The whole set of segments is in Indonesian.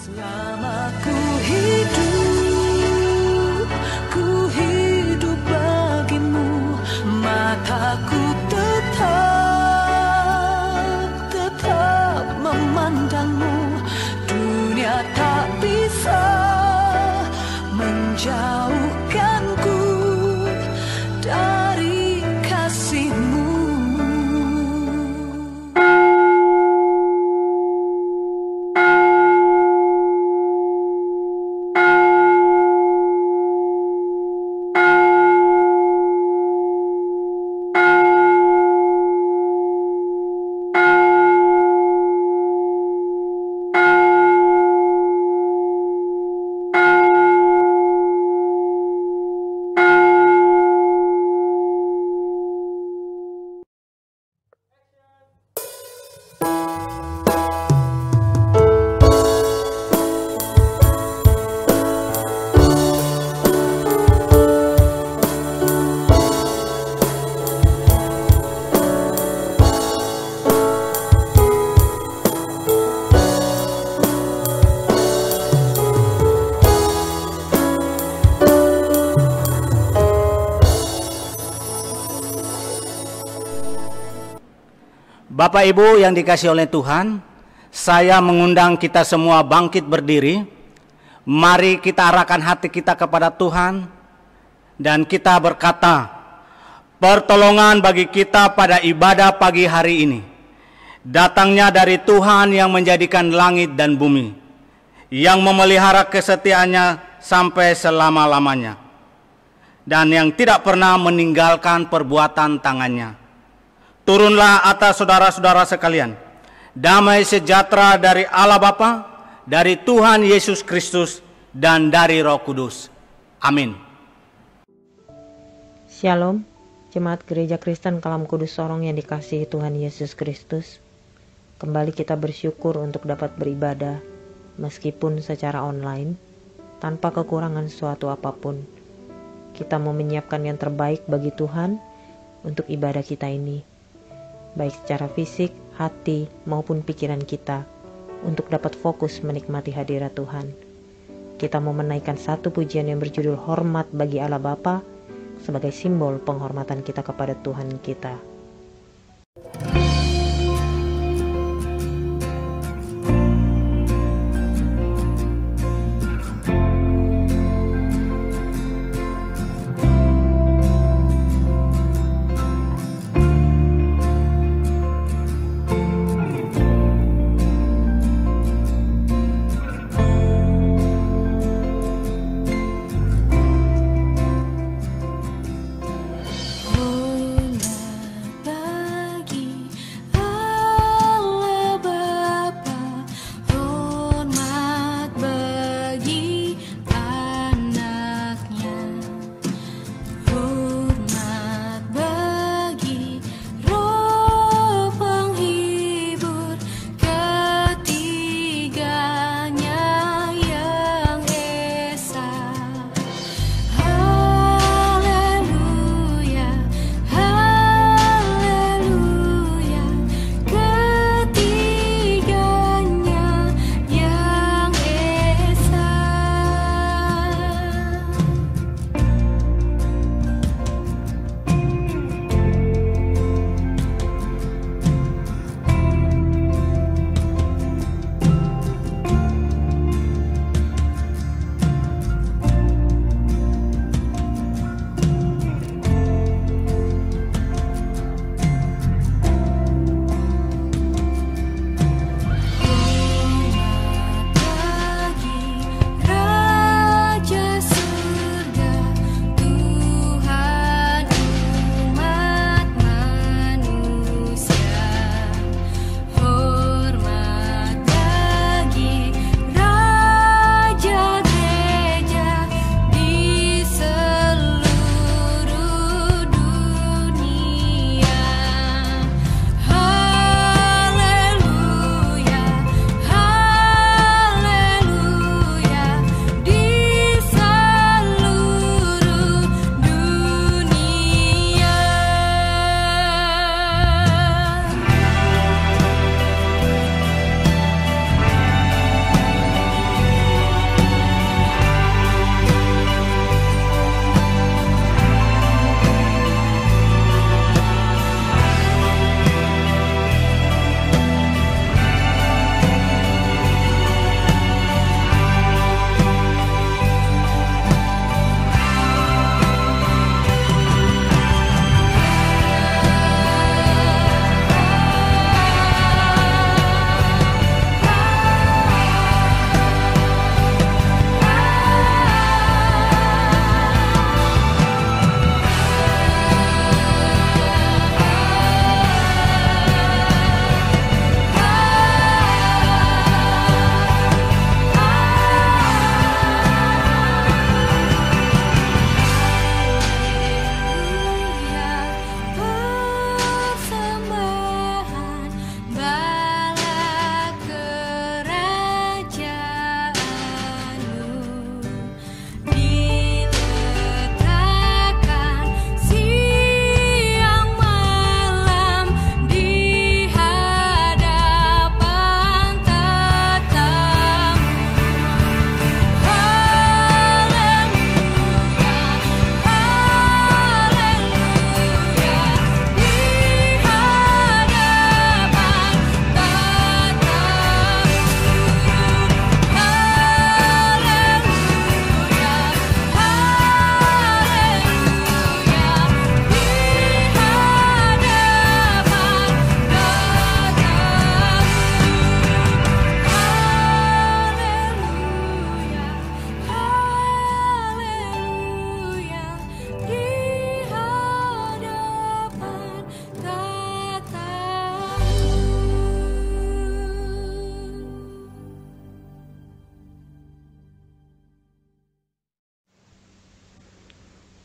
Selama ku hidup bagimu, mataku tetap memandangmu. Dunia tak bisa menjauhkanku dari kasihmu. Bapak Ibu yang dikasihi oleh Tuhan, saya mengundang kita semua bangkit berdiri. Mari kita arahkan hati kita kepada Tuhan dan kita berkata, pertolongan bagi kita pada ibadah pagi hari ini datangnya dari Tuhan yang menjadikan langit dan bumi, yang memelihara kesetiaannya sampai selama-lamanya, dan yang tidak pernah meninggalkan perbuatan tangannya. Turunlah atas saudara-saudara sekalian damai sejahtera dari Allah Bapa, dari Tuhan Yesus Kristus, dan dari Roh Kudus. Amin. Shalom, Jemaat Gereja Kristen Kalam Kudus Sorong yang dikasihi Tuhan Yesus Kristus. Kembali kita bersyukur untuk dapat beribadah meskipun secara online, tanpa kekurangan suatu apapun. Kita mau menyiapkan yang terbaik bagi Tuhan untuk ibadah kita ini, baik secara fisik, hati, maupun pikiran kita, untuk dapat fokus menikmati hadirat Tuhan. Kita mau menaikkan satu pujian yang berjudul Hormat bagi Allah Bapa, sebagai simbol penghormatan kita kepada Tuhan kita.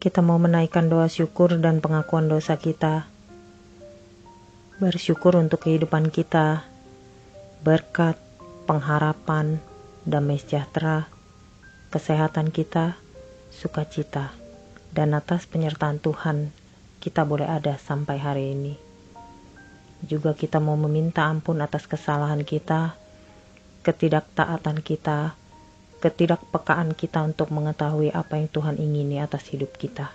kita mau menaikkan doa syukur dan pengakuan dosa kita. Bersyukur untuk kehidupan kita, berkat, pengharapan, damai sejahtera, kesehatan kita, sukacita, dan atas penyertaan Tuhan kita boleh ada sampai hari ini. Juga kita mau meminta ampun atas kesalahan kita, ketidaktaatan kita, ketidakpekaan kita untuk mengetahui apa yang Tuhan ingini atas hidup kita.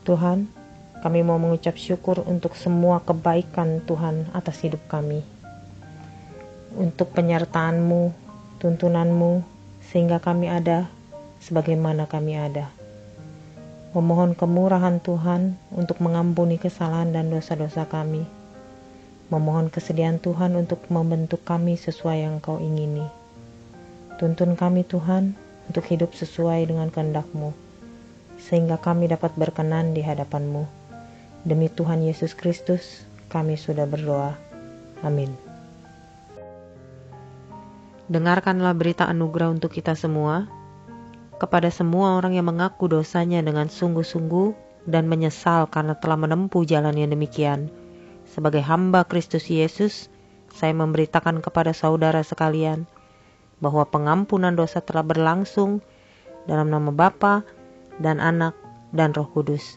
Tuhan, kami mau mengucap syukur untuk semua kebaikan Tuhan atas hidup kami. Untuk penyertaan-Mu, tuntunan-Mu, sehingga kami ada sebagaimana kami ada. Memohon kemurahan Tuhan untuk mengampuni kesalahan dan dosa-dosa kami. Memohon kesediaan Tuhan untuk membentuk kami sesuai yang Kau ingini. Tuntun kami Tuhan untuk hidup sesuai dengan kehendak-Mu, sehingga kami dapat berkenan di hadapan-Mu. Demi Tuhan Yesus Kristus, kami sudah berdoa. Amin. Dengarkanlah berita anugerah untuk kita semua, kepada semua orang yang mengaku dosanya dengan sungguh-sungguh dan menyesal karena telah menempuh jalan yang demikian. Sebagai hamba Kristus Yesus, saya memberitakan kepada saudara sekalian bahwa pengampunan dosa telah berlangsung dalam nama Bapa dan Anak dan Roh Kudus.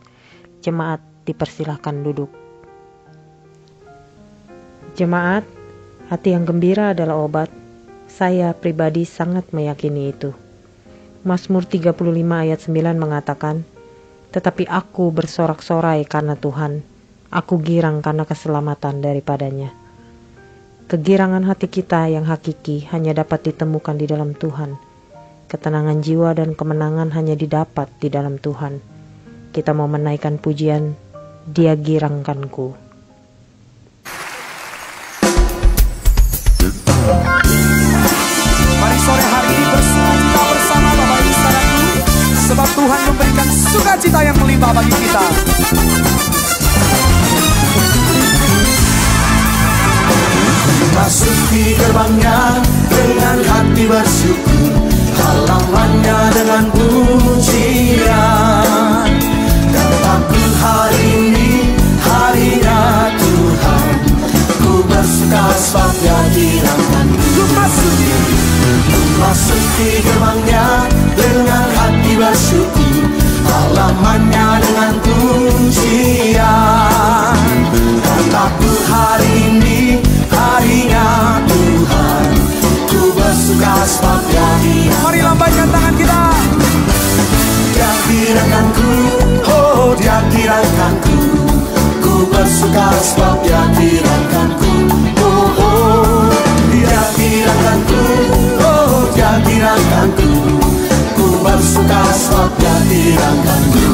Jemaat dipersilahkan duduk. Jemaat, hati yang gembira adalah obat. Saya pribadi sangat meyakini itu. Mazmur 35 ayat 9 mengatakan, "Tetapi aku bersorak-sorai karena Tuhan, aku girang karena keselamatan daripadanya." Kegirangan hati kita yang hakiki hanya dapat ditemukan di dalam Tuhan. Ketenangan jiwa dan kemenangan hanya didapat di dalam Tuhan. Kita mau menaikkan pujian, Dia girangkanku. Mari sore hari ini bersukacita bersama Bapak Ibu saudaraku, sebab Tuhan memberikan sukacita yang melimpah bagi kita. Masuki gerbangnya dengan hati bersyukur, halamannya dengan pujian. Kataku hari ini harinya Tuhan, ku bersuka sebab Dia girangkanku. Masuki gerbangnya dengan hati bersyukur, halamannya dengan pujian. Kataku hari ini harinya Tuhan, ku bersuka sebab Dia girangkanku. Mari lambaikan tangan kita. Dia girangkanku, oh Dia girangkanku, ku bersuka sebab Dia girangkanku. Oh oh, Dia girangkanku, oh Dia girangkanku, ku bersuka sebab Dia girangkanku.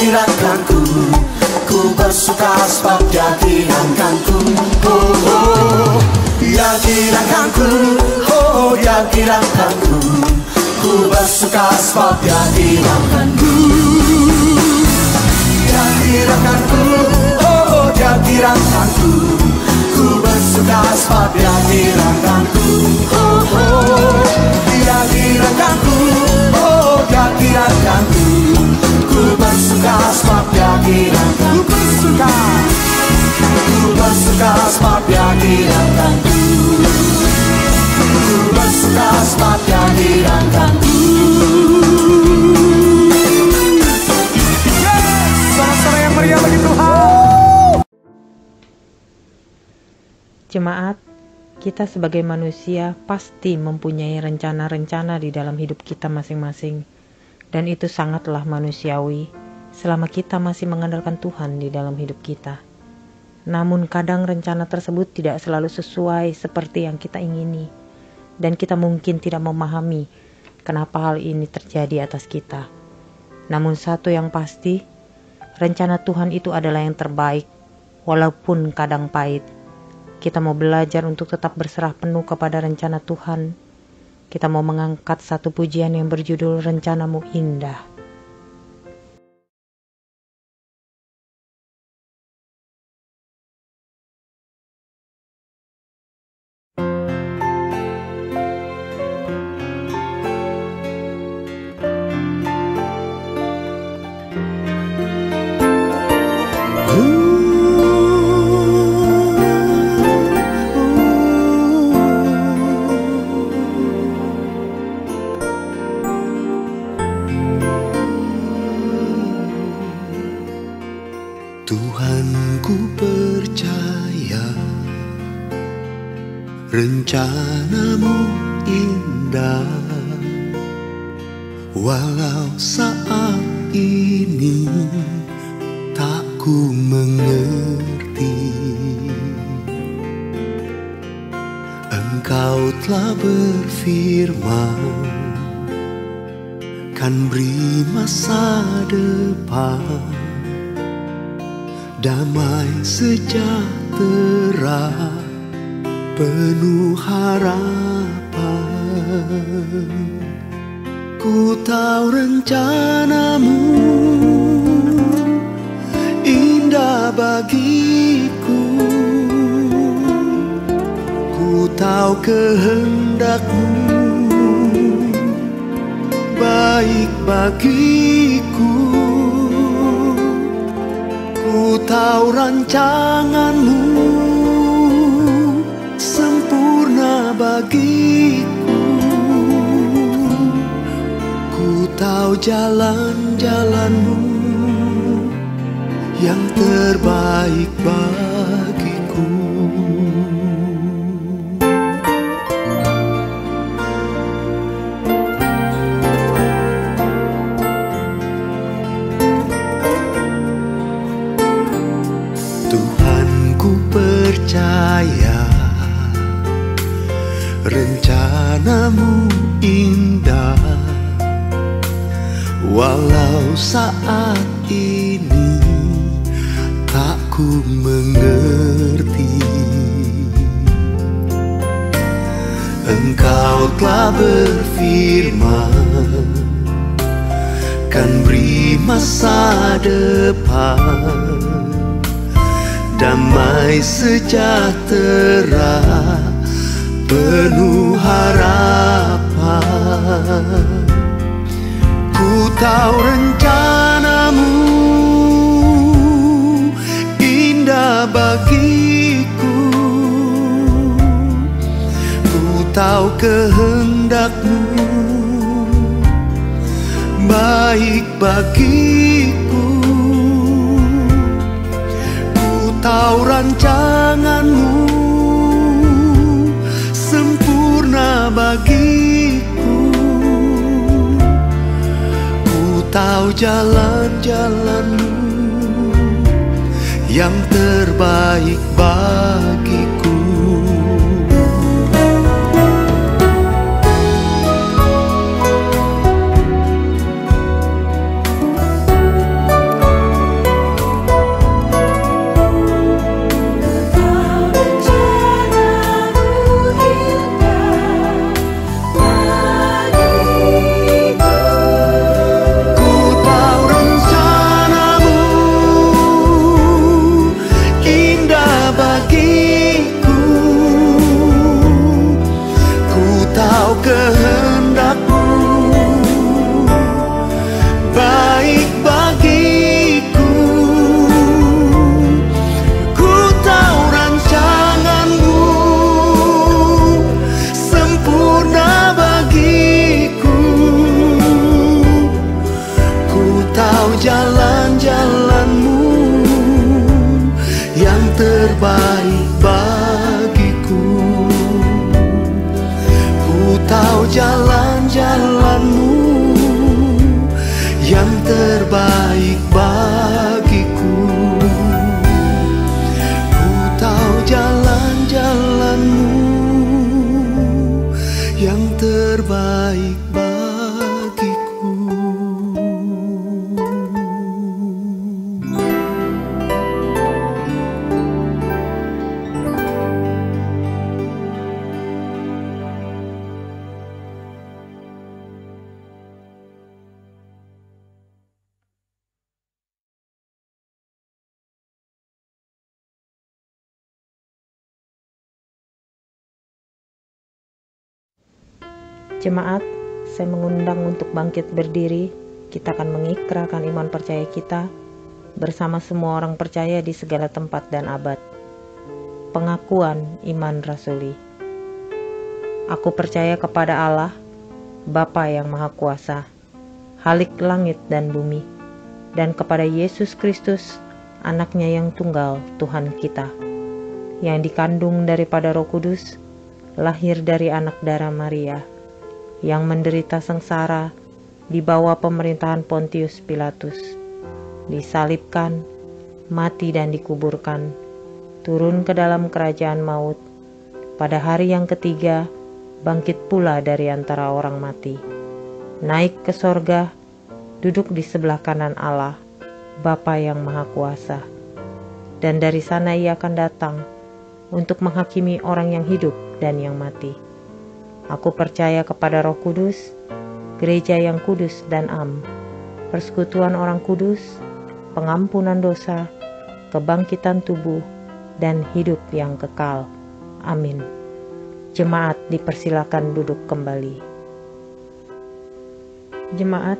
gerakanku. Ku bersuka sebab dia gerakanku. Oh, oh, dia gerakanku. Oh, dia gerakanku. Ku bersuka sebab dia gerakanku. Dia gerakanku. Oh, dia gerakanku. Ku bersuka sebab dia gerakanku. Oh, oh, dia gerakanku. Oh, dia gerakanku. Ku bersuka sebab dia gerakanku. Ku bersuka sebab dia gerakanku. Ku bersuka sebab dia gerakanku. Sorak-sorak yang meriah bagi Tuhan. Jemaat, kita sebagai manusia pasti mempunyai rencana-rencana di dalam hidup kita masing-masing. Dan itu sangatlah manusiawi selama kita masih mengandalkan Tuhan di dalam hidup kita. Namun kadang rencana tersebut tidak selalu sesuai seperti yang kita ingini. Dan kita mungkin tidak memahami kenapa hal ini terjadi atas kita. Namun satu yang pasti, rencana Tuhan itu adalah yang terbaik, walaupun kadang pahit. Kita mau belajar untuk tetap berserah penuh kepada rencana Tuhan. Kita mau mengangkat satu pujian yang berjudul Rencanamu Indah. Tuhan, ku percaya rencanamu indah, walau saat ini tak ku mengerti. Engkau telah berfirman, kan beri masa depan, damai sejahtera, penuh harapan. Ku tahu rencanamu indah bagiku. Ku tahu kehendakmu baik bagiku. Ku tahu rancanganmu sempurna bagiku. Ku tahu jalan-jalanmu yang terbaik bagiku. Percaya rencanamu indah, walau saat ini tak ku mengerti. Engkau telah berfirman, kan beri masa depan, damai sejahtera, penuh harapan. Ku tahu rencanamu indah bagiku. Ku tahu kehendakmu baik bagiku. Tahu rancanganmu sempurna bagiku. Ku tahu jalan-jalanmu yang terbaik bagiku. Jemaat, saya mengundang untuk bangkit berdiri. Kita akan mengikrarkan iman percaya kita bersama semua orang percaya di segala tempat dan abad. Pengakuan iman rasuli. Aku percaya kepada Allah, Bapa yang Maha Kuasa, Khalik langit dan bumi, dan kepada Yesus Kristus, Anaknya yang tunggal, Tuhan kita, yang dikandung daripada Roh Kudus, lahir dari anak darah Maria, yang menderita sengsara di bawah pemerintahan Pontius Pilatus, disalibkan, mati dan dikuburkan, turun ke dalam kerajaan maut, pada hari yang ketiga bangkit pula dari antara orang mati, naik ke sorga, duduk di sebelah kanan Allah, Bapa yang Maha Kuasa, dan dari sana Ia akan datang untuk menghakimi orang yang hidup dan yang mati. Aku percaya kepada Roh Kudus, gereja yang kudus dan am, persekutuan orang kudus, pengampunan dosa, kebangkitan tubuh, dan hidup yang kekal. Amin. Jemaat dipersilakan duduk kembali. Jemaat,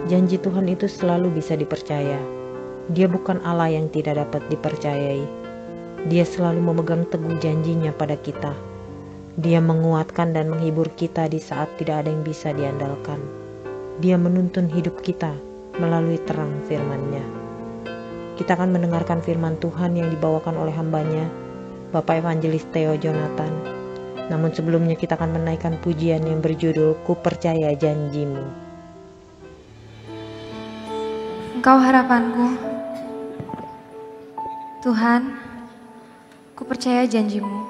janji Tuhan itu selalu bisa dipercaya. Dia bukan Allah yang tidak dapat dipercayai. Dia selalu memegang teguh janjinya pada kita. Dia menguatkan dan menghibur kita di saat tidak ada yang bisa diandalkan. Dia menuntun hidup kita melalui terang firman-Nya. Kita akan mendengarkan firman Tuhan yang dibawakan oleh hambanya, Bapak Evangelis Theo Jonathan. Namun sebelumnya kita akan menaikkan pujian yang berjudul Ku Percaya Janjimu. Engkau harapanku, Tuhan, ku percaya janji-Mu.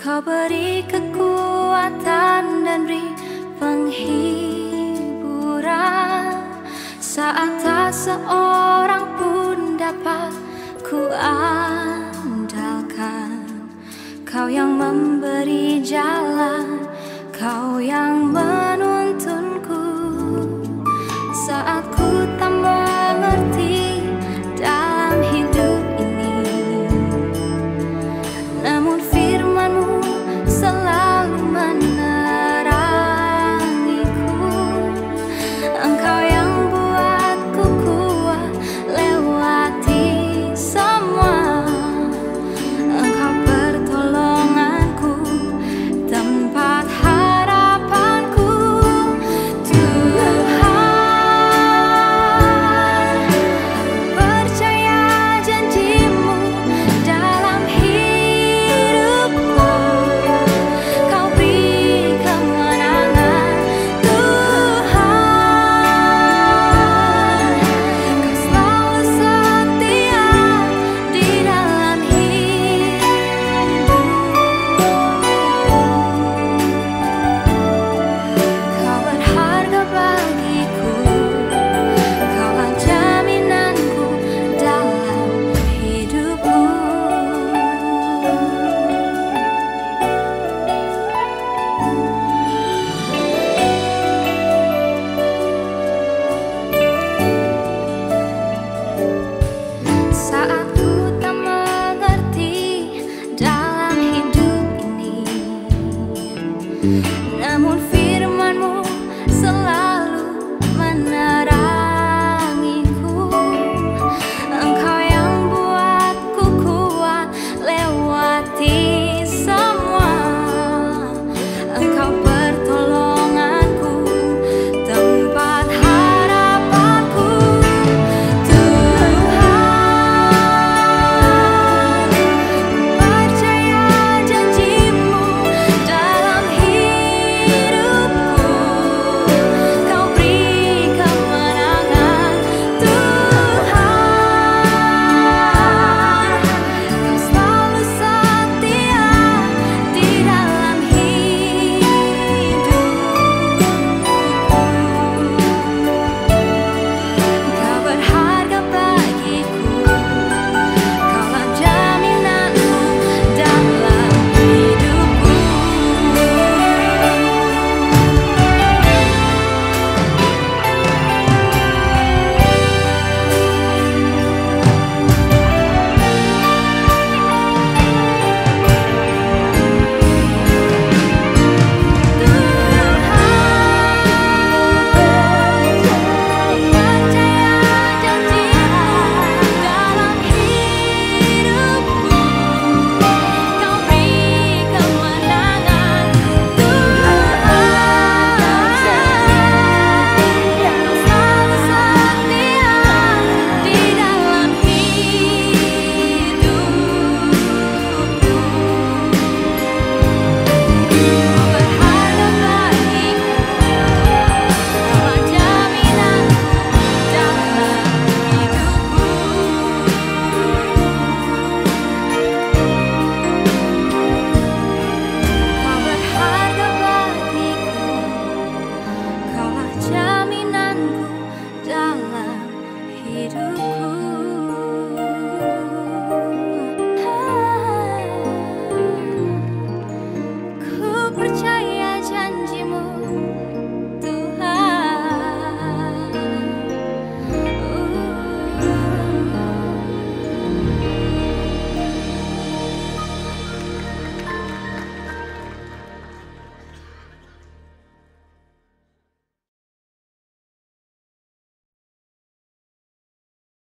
Kau beri kekuatan dan beri penghiburan saat tak seorang pun dapat ku andalkan. Kau yang memberi jalan, Kau yang menuntunku saat ku tak mengerti dalam hidup ini. Namun firman-Mu selalu menerangiku. Engkau yang buatku kuat lewati semua. Engkau pertolonganku, tempat harapanku. Tuhan, percaya janji-Mu dalam hidupku. Kau beri kemenangan, Tuhan. Kau selalu setia di dalam hidupku. Kau berharga bagiku, Kaulah jaminanku dalam hidupku. Saat ku tak mengerti dalam hidup ini, namun firman-Mu selalu menerangiku. Engkau yang buatku kuat lewati semua. Engkau pertolonganku, tempat harapanku. Tuhan, percaya janji-Mu dalam hidupku.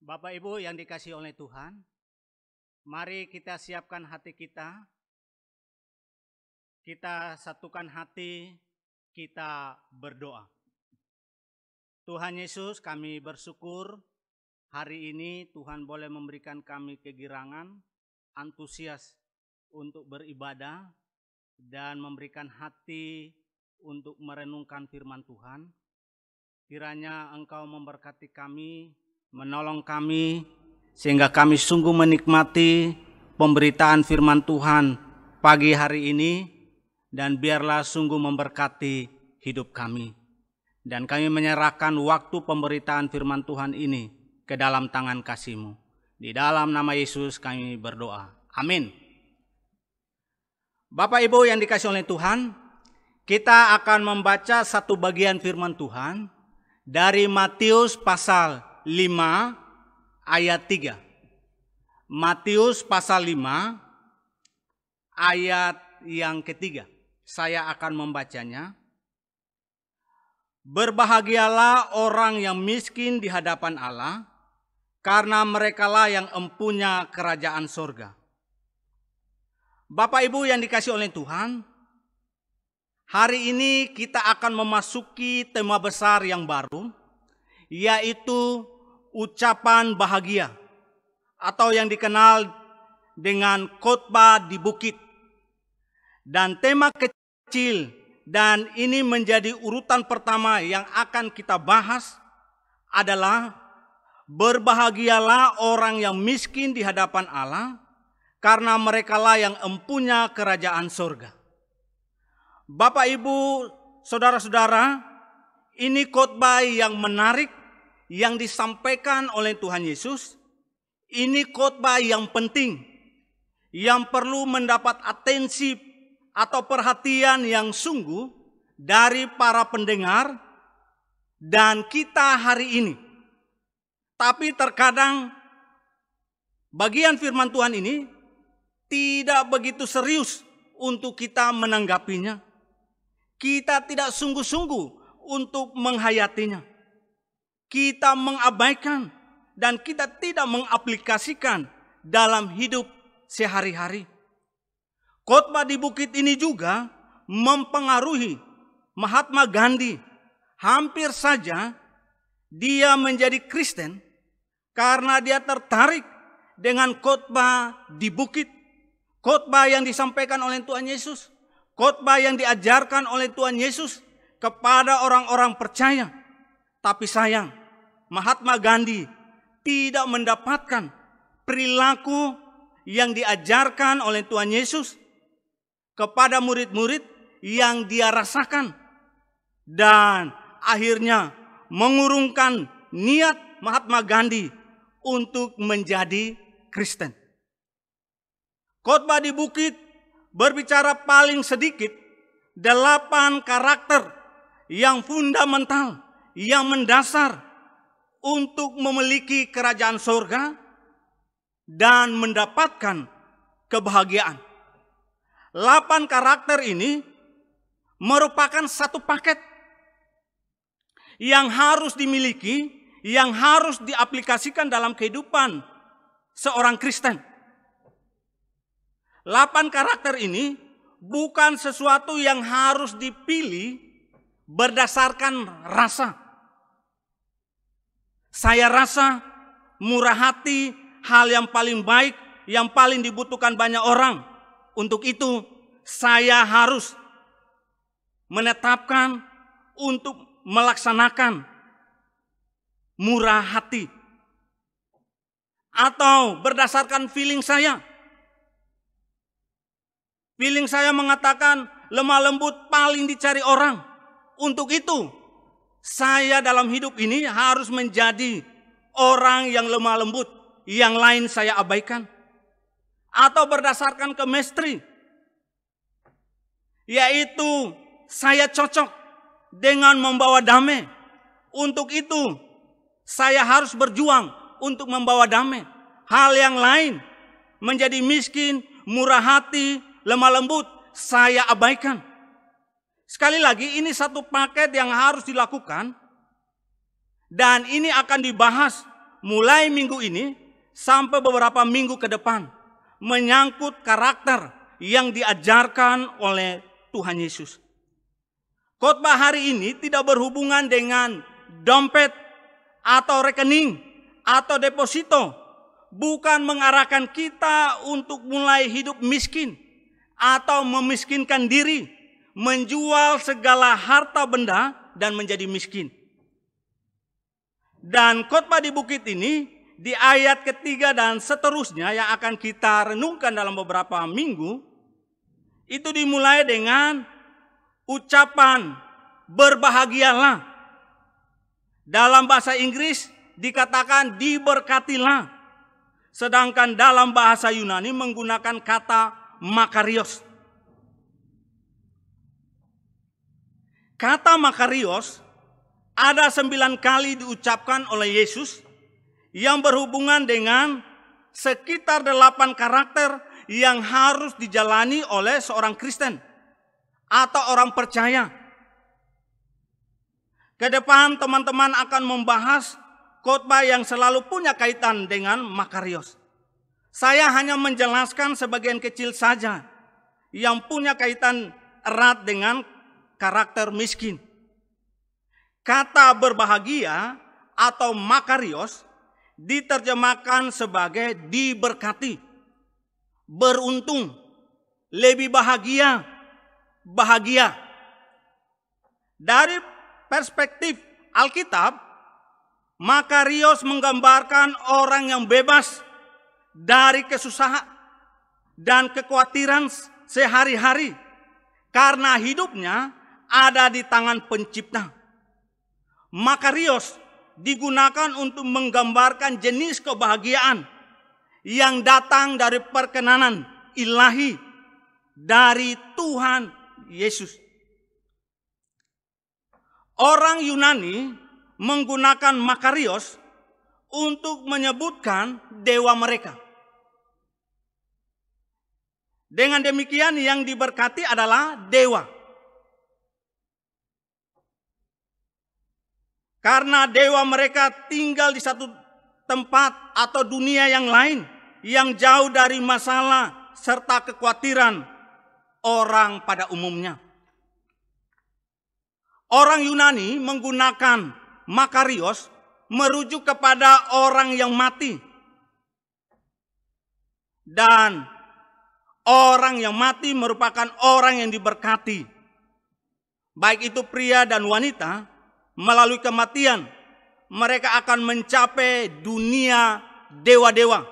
Bapak Ibu yang dikasihi oleh Tuhan, mari kita siapkan hati kita. Kita satukan hati, kita berdoa. Tuhan Yesus, kami bersyukur hari ini Tuhan boleh memberikan kami kegirangan, antusias untuk beribadah dan memberikan hati untuk merenungkan firman Tuhan. Kiranya Engkau memberkati kami, menolong kami, sehingga kami sungguh menikmati pemberitaan firman Tuhan pagi hari ini, dan biarlah sungguh memberkati hidup kami. Dan kami menyerahkan waktu pemberitaan firman Tuhan ini ke dalam tangan kasih-Mu. Di dalam nama Yesus kami berdoa. Amin. Bapak Ibu yang dikasihi oleh Tuhan, kita akan membaca satu bagian firman Tuhan dari Matius pasal 5 ayat 3. Matius pasal 5 ayat yang ketiga. Saya akan membacanya. Berbahagialah orang yang miskin di hadapan Allah, karena merekalah yang empunya kerajaan sorga. Bapak Ibu yang dikasihi oleh Tuhan, hari ini kita akan memasuki tema besar yang baru, yaitu ucapan bahagia, atau yang dikenal dengan khotbah di bukit. Dan tema kecil, dan ini menjadi urutan pertama yang akan kita bahas, adalah berbahagialah orang yang miskin di hadapan Allah, karena merekalah yang empunya kerajaan sorga. Bapak, Ibu, saudara-saudara, ini khotbah yang menarik yang disampaikan oleh Tuhan Yesus. Ini khotbah yang penting, yang perlu mendapat atensi atau perhatian yang sungguh dari para pendengar dan kita hari ini. Tapi terkadang bagian firman Tuhan ini tidak begitu serius untuk kita menanggapinya. Kita tidak sungguh-sungguh untuk menghayatinya. Kita mengabaikan dan kita tidak mengaplikasikan dalam hidup sehari-hari. Khotbah di bukit ini juga mempengaruhi Mahatma Gandhi. Hampir saja dia menjadi Kristen karena dia tertarik dengan khotbah di bukit. Khotbah yang disampaikan oleh Tuhan Yesus. Khotbah yang diajarkan oleh Tuhan Yesus kepada orang-orang percaya. Tapi sayang, Mahatma Gandhi tidak mendapatkan perilaku yang diajarkan oleh Tuhan Yesus kepada murid-murid yang dia rasakan. Dan akhirnya mengurungkan niat Mahatma Gandhi untuk menjadi Kristen. Khotbah di bukit berbicara paling sedikit 8 karakter yang fundamental, yang mendasar untuk memiliki kerajaan sorga dan mendapatkan kebahagiaan. 8 karakter ini merupakan satu paket yang harus dimiliki, yang harus diaplikasikan dalam kehidupan seorang Kristen. 8 karakter ini bukan sesuatu yang harus dipilih berdasarkan rasa. Saya rasa murah hati hal yang paling baik, yang paling dibutuhkan banyak orang. Untuk itu saya harus menetapkan untuk melaksanakan murah hati. Atau berdasarkan feeling saya. Feeling saya mengatakan lemah lembut paling dicari orang. Untuk itu saya dalam hidup ini harus menjadi orang yang lemah lembut. Yang lain saya abaikan. Atau berdasarkan chemistry, yaitu saya cocok dengan membawa damai. Untuk itu saya harus berjuang untuk membawa damai. Hal yang lain, menjadi miskin, murah hati, lemah lembut, saya abaikan. Sekali lagi, ini satu paket yang harus dilakukan, dan ini akan dibahas mulai minggu ini sampai beberapa minggu ke depan menyangkut karakter yang diajarkan oleh Tuhan Yesus. Khotbah hari ini tidak berhubungan dengan dompet atau rekening atau deposito, bukan mengarahkan kita untuk mulai hidup miskin atau memiskinkan diri, menjual segala harta benda dan menjadi miskin. Dan khotbah di bukit ini di ayat ketiga dan seterusnya yang akan kita renungkan dalam beberapa minggu, itu dimulai dengan ucapan berbahagialah. Dalam bahasa Inggris dikatakan diberkatilah. Sedangkan dalam bahasa Yunani menggunakan kata makarios. Kata makarios ada 9 kali diucapkan oleh Yesus yang berhubungan dengan sekitar 8 karakter yang harus dijalani oleh seorang Kristen atau orang percaya. Ke depan teman-teman akan membahas khotbah yang selalu punya kaitan dengan makarios. Saya hanya menjelaskan sebagian kecil saja yang punya kaitan erat dengan karakter miskin. Kata berbahagia atau makarios diterjemahkan sebagai diberkati, beruntung, lebih bahagia, bahagia. Dari perspektif Alkitab, makarios menggambarkan orang yang bebas dari kesusahan dan kekhawatiran sehari-hari karena hidupnya ada di tangan pencipta. Makarios digunakan untuk menggambarkan jenis kebahagiaan yang datang dari perkenanan ilahi dari Tuhan Yesus. Orang Yunani menggunakan makarios untuk menyebutkan dewa mereka. Dengan demikian yang diberkati adalah dewa. Karena dewa mereka tinggal di satu tempat atau dunia yang lain yang jauh dari masalah serta kekhawatiran orang pada umumnya. Orang Yunani menggunakan makarios merujuk kepada orang yang mati. Dan orang yang mati merupakan orang yang diberkati. Baik itu pria dan wanita, melalui kematian mereka akan mencapai dunia dewa-dewa.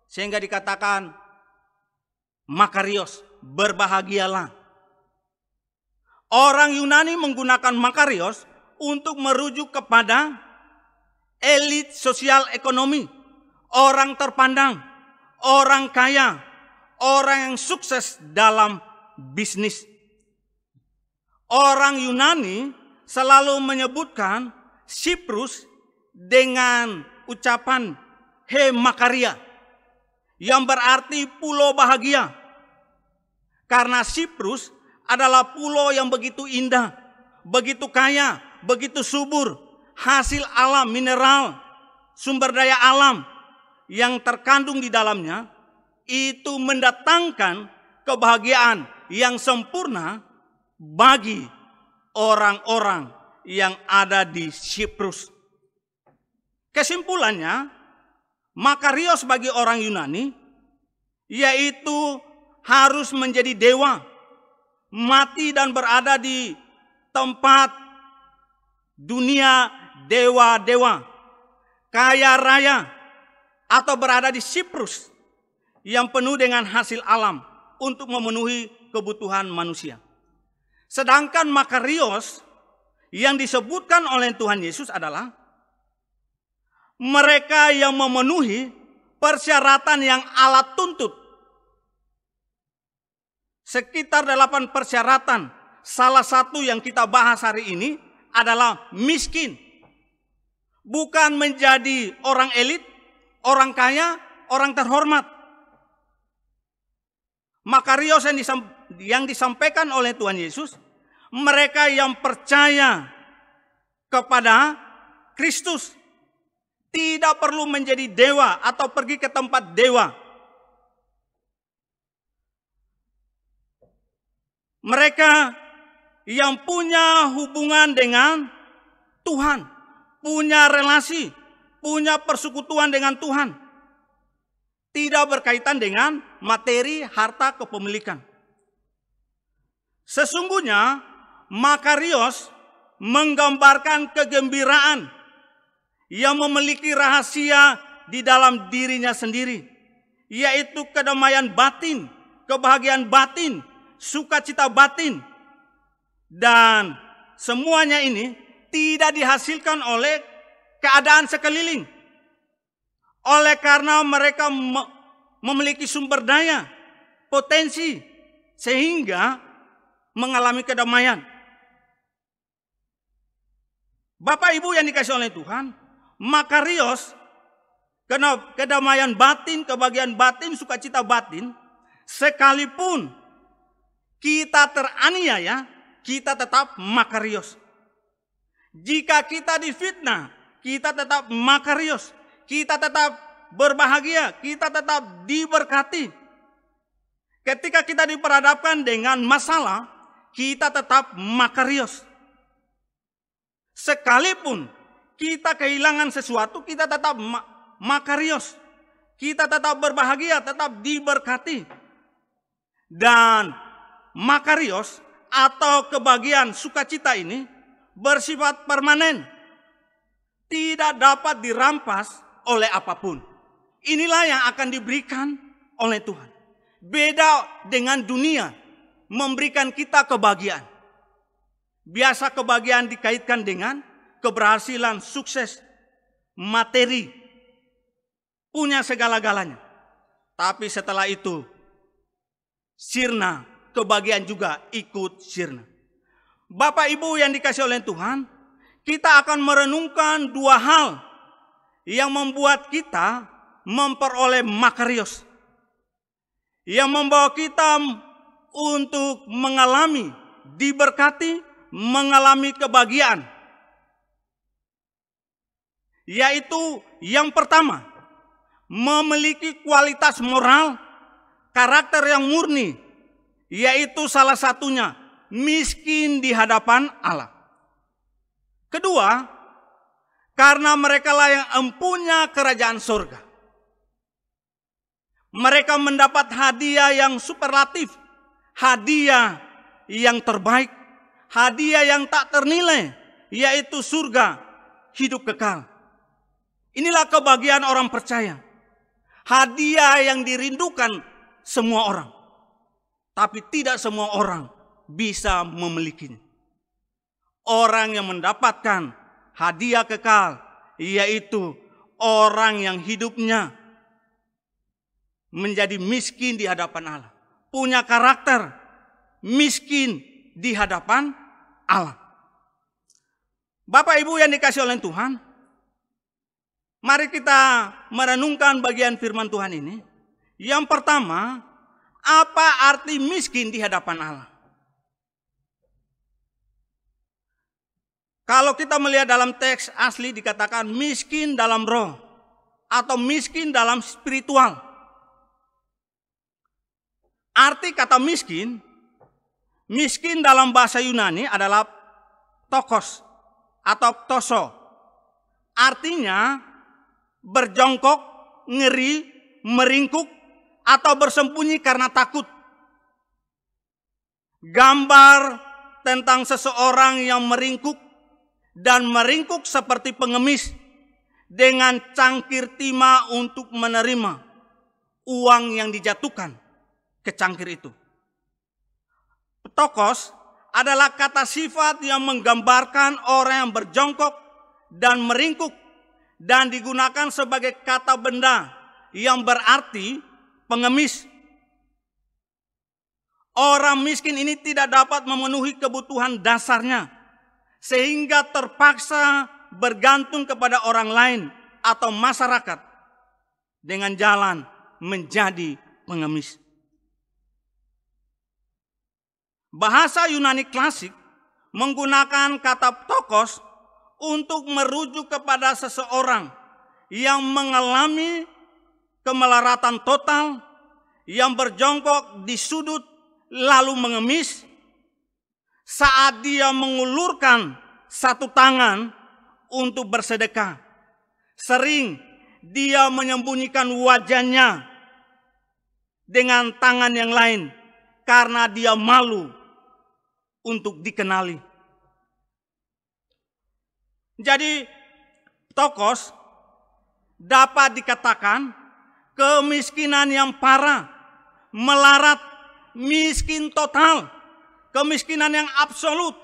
Sehingga dikatakan makarios, berbahagialah. Orang Yunani menggunakan makarios untuk merujuk kepada elit sosial ekonomi, orang terpandang, orang kaya, orang yang sukses dalam bisnis. Orang Yunani selalu menyebutkan Siprus dengan ucapan he makaria, yang berarti pulau bahagia. Karena Siprus adalah pulau yang begitu indah, begitu kaya, begitu subur, hasil alam, mineral, sumber daya alam yang terkandung di dalamnya, itu mendatangkan kebahagiaan yang sempurna bagi orang-orang yang ada di Siprus. Kesimpulannya, makarios bagi orang Yunani yaitu harus menjadi dewa, mati dan berada di tempat dunia dewa-dewa, kaya raya, atau berada di Siprus yang penuh dengan hasil alam untuk memenuhi kebutuhan manusia. Sedangkan makarios yang disebutkan oleh Tuhan Yesus adalah mereka yang memenuhi persyaratan yang Allah tuntut. Sekitar 8 persyaratan. Salah satu yang kita bahas hari ini adalah miskin. Bukan menjadi orang elit, orang kaya, orang terhormat. Makarios yang disampaikan oleh Tuhan Yesus, mereka yang percaya kepada Kristus, tidak perlu menjadi dewa atau pergi ke tempat dewa. Mereka yang punya hubungan dengan Tuhan, punya relasi, punya persekutuan dengan Tuhan, tidak berkaitan dengan materi, harta, kepemilikan. Sesungguhnya Makarios menggambarkan kegembiraan yang memiliki rahasia di dalam dirinya sendiri, yaitu kedamaian batin, kebahagiaan batin, sukacita batin, dan semuanya ini tidak dihasilkan oleh keadaan sekeliling. Oleh karena mereka memiliki sumber daya, potensi, sehingga mengalami kedamaian. Bapak Ibu yang dikasihi oleh Tuhan, Makarios, kedamaian batin, kebahagiaan batin, sukacita batin, sekalipun kita teraniaya, kita tetap Makarios. Jika kita difitnah, kita tetap Makarios. Kita tetap berbahagia, kita tetap diberkati. Ketika kita diperhadapkan dengan masalah, kita tetap Makarios. Sekalipun kita kehilangan sesuatu, kita tetap Makarios. Kita tetap berbahagia, tetap diberkati. Dan Makarios atau kebahagiaan sukacita ini bersifat permanen, tidak dapat dirampas oleh apapun. Inilah yang akan diberikan oleh Tuhan. Beda dengan dunia memberikan kita kebahagiaan. Biasa kebahagiaan dikaitkan dengan keberhasilan, sukses, materi, punya segala-galanya. Tapi setelah itu sirna, kebahagiaan juga ikut sirna. Bapak Ibu yang dikasihi oleh Tuhan, kita akan merenungkan dua hal yang membuat kita memperoleh Makarios, yang membawa kita untuk mengalami diberkati, mengalami kebahagiaan. Yaitu yang pertama, memiliki kualitas moral, karakter yang murni, yaitu salah satunya miskin di hadapan Allah. Kedua, karena mereka lah yang empunya kerajaan surga. Mereka mendapat hadiah yang superlatif, hadiah yang terbaik, hadiah yang tak ternilai, yaitu surga hidup kekal. Inilah kebahagiaan orang percaya. Hadiah yang dirindukan semua orang. Tapi tidak semua orang bisa memilikinya. Orang yang mendapatkan hadiah kekal, yaitu orang yang hidupnya menjadi miskin di hadapan Allah. Punya karakter miskin di hadapan Allah. Bapak Ibu yang dikasihi oleh Tuhan, mari kita merenungkan bagian firman Tuhan ini. Yang pertama, apa arti miskin di hadapan Allah? Kalau kita melihat dalam teks asli dikatakan miskin dalam roh atau miskin dalam spiritual. Arti kata miskin, miskin dalam bahasa Yunani adalah tokos atau ptoso. Artinya berjongkok, ngeri, meringkuk, atau bersembunyi karena takut. Gambar tentang seseorang yang meringkuk dan meringkuk seperti pengemis dengan cangkir timah untuk menerima uang yang dijatuhkan ke cangkir itu. Ptokos adalah kata sifat yang menggambarkan orang yang berjongkok dan meringkuk dan digunakan sebagai kata benda yang berarti pengemis. Orang miskin ini tidak dapat memenuhi kebutuhan dasarnya sehingga terpaksa bergantung kepada orang lain atau masyarakat dengan jalan menjadi pengemis. Bahasa Yunani klasik menggunakan kata ptokos untuk merujuk kepada seseorang yang mengalami kemelaratan total, yang berjongkok di sudut lalu mengemis, saat dia mengulurkan satu tangan untuk bersedekah, sering dia menyembunyikan wajahnya dengan tangan yang lain karena dia malu untuk dikenali. Jadi Tokos dapat dikatakan kemiskinan yang parah, melarat, miskin total, kemiskinan yang absolut.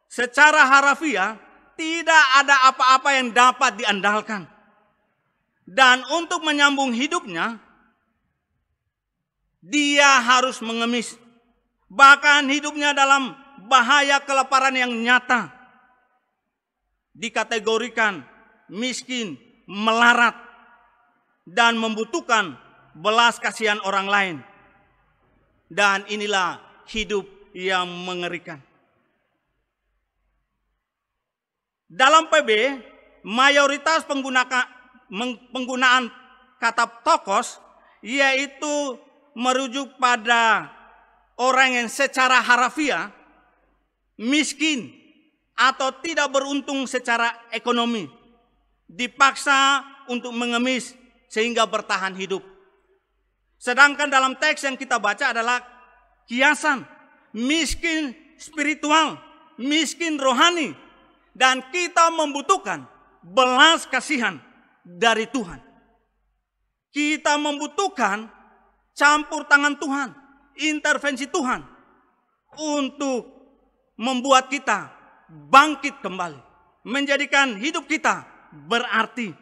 Secara harafiah tidak ada apa-apa yang dapat diandalkan. Dan untuk menyambung hidupnya, dia harus mengemis. Bahkan hidupnya dalam bahaya kelaparan yang nyata. Dikategorikan miskin, melarat, dan membutuhkan belas kasihan orang lain. Dan inilah hidup yang mengerikan. Dalam PB, mayoritas penggunaan kata Tokos yaitu merujuk pada orang yang secara harafiah miskin atau tidak beruntung secara ekonomi, dipaksa untuk mengemis sehingga bertahan hidup. Sedangkan dalam teks yang kita baca adalah kiasan, miskin spiritual, miskin rohani, dan kita membutuhkan belas kasihan dari Tuhan. Kita membutuhkan campur tangan Tuhan, intervensi Tuhan untuk membuat kita bangkit kembali, menjadikan hidup kita berarti.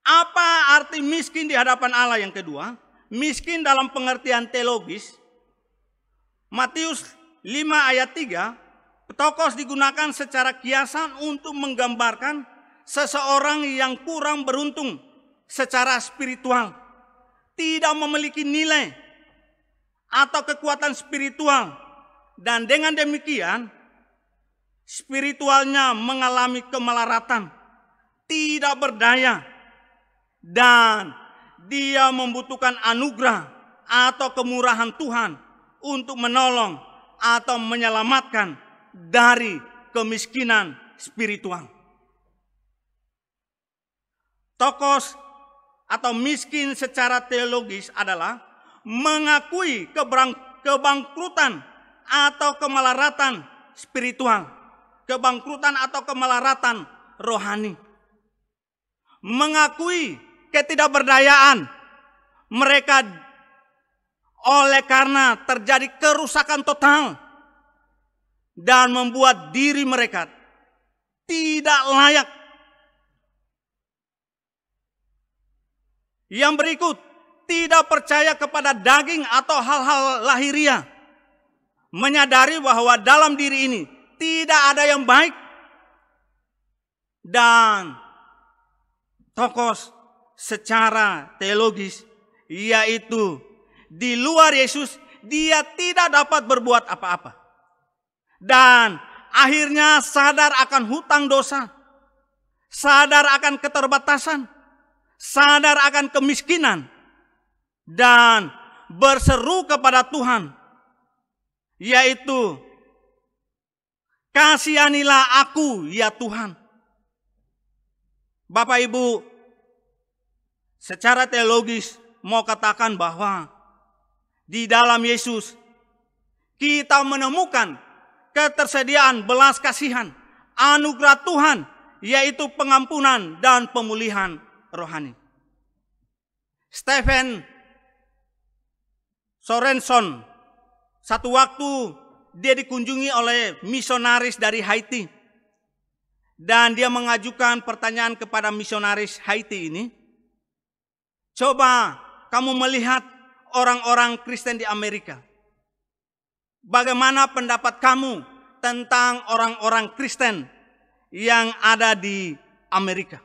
Apa arti miskin di hadapan Allah yang kedua? Miskin dalam pengertian teologis, Matius 5 ayat 3, Tokos digunakan secara kiasan untuk menggambarkan seseorang yang kurang beruntung secara spiritual, tidak memiliki nilai atau kekuatan spiritual, dan dengan demikian spiritualnya mengalami kemelaratan, tidak berdaya, dan dia membutuhkan anugerah atau kemurahan Tuhan untuk menolong atau menyelamatkan dari kemiskinan spiritual. Tokos atau miskin secara teologis adalah mengakui kebangkrutan atau kemelaratan spiritual, kebangkrutan atau kemelaratan rohani. Mengakui ketidakberdayaan mereka oleh karena terjadi kerusakan total dan membuat diri mereka tidak layak. Yang berikut, tidak percaya kepada daging atau hal-hal lahiriah, menyadari bahwa dalam diri ini tidak ada yang baik. Dan Tokos secara teologis yaitu di luar Yesus dia tidak dapat berbuat apa-apa. Dan akhirnya sadar akan hutang dosa, sadar akan keterbatasan, sadar akan kemiskinan, dan berseru kepada Tuhan, yaitu kasihanilah aku ya Tuhan. Bapak Ibu, secara teologis mau katakan bahwa di dalam Yesus kita menemukan ketersediaan belas kasihan, anugerah Tuhan, yaitu pengampunan dan pemulihan rohani. Stephen Sorenson, satu waktu dia dikunjungi oleh misionaris dari Haiti. Dan dia mengajukan pertanyaan kepada misionaris Haiti ini. Coba kamu melihat orang-orang Kristen di Amerika. Bagaimana pendapat kamu tentang orang-orang Kristen yang ada di Amerika?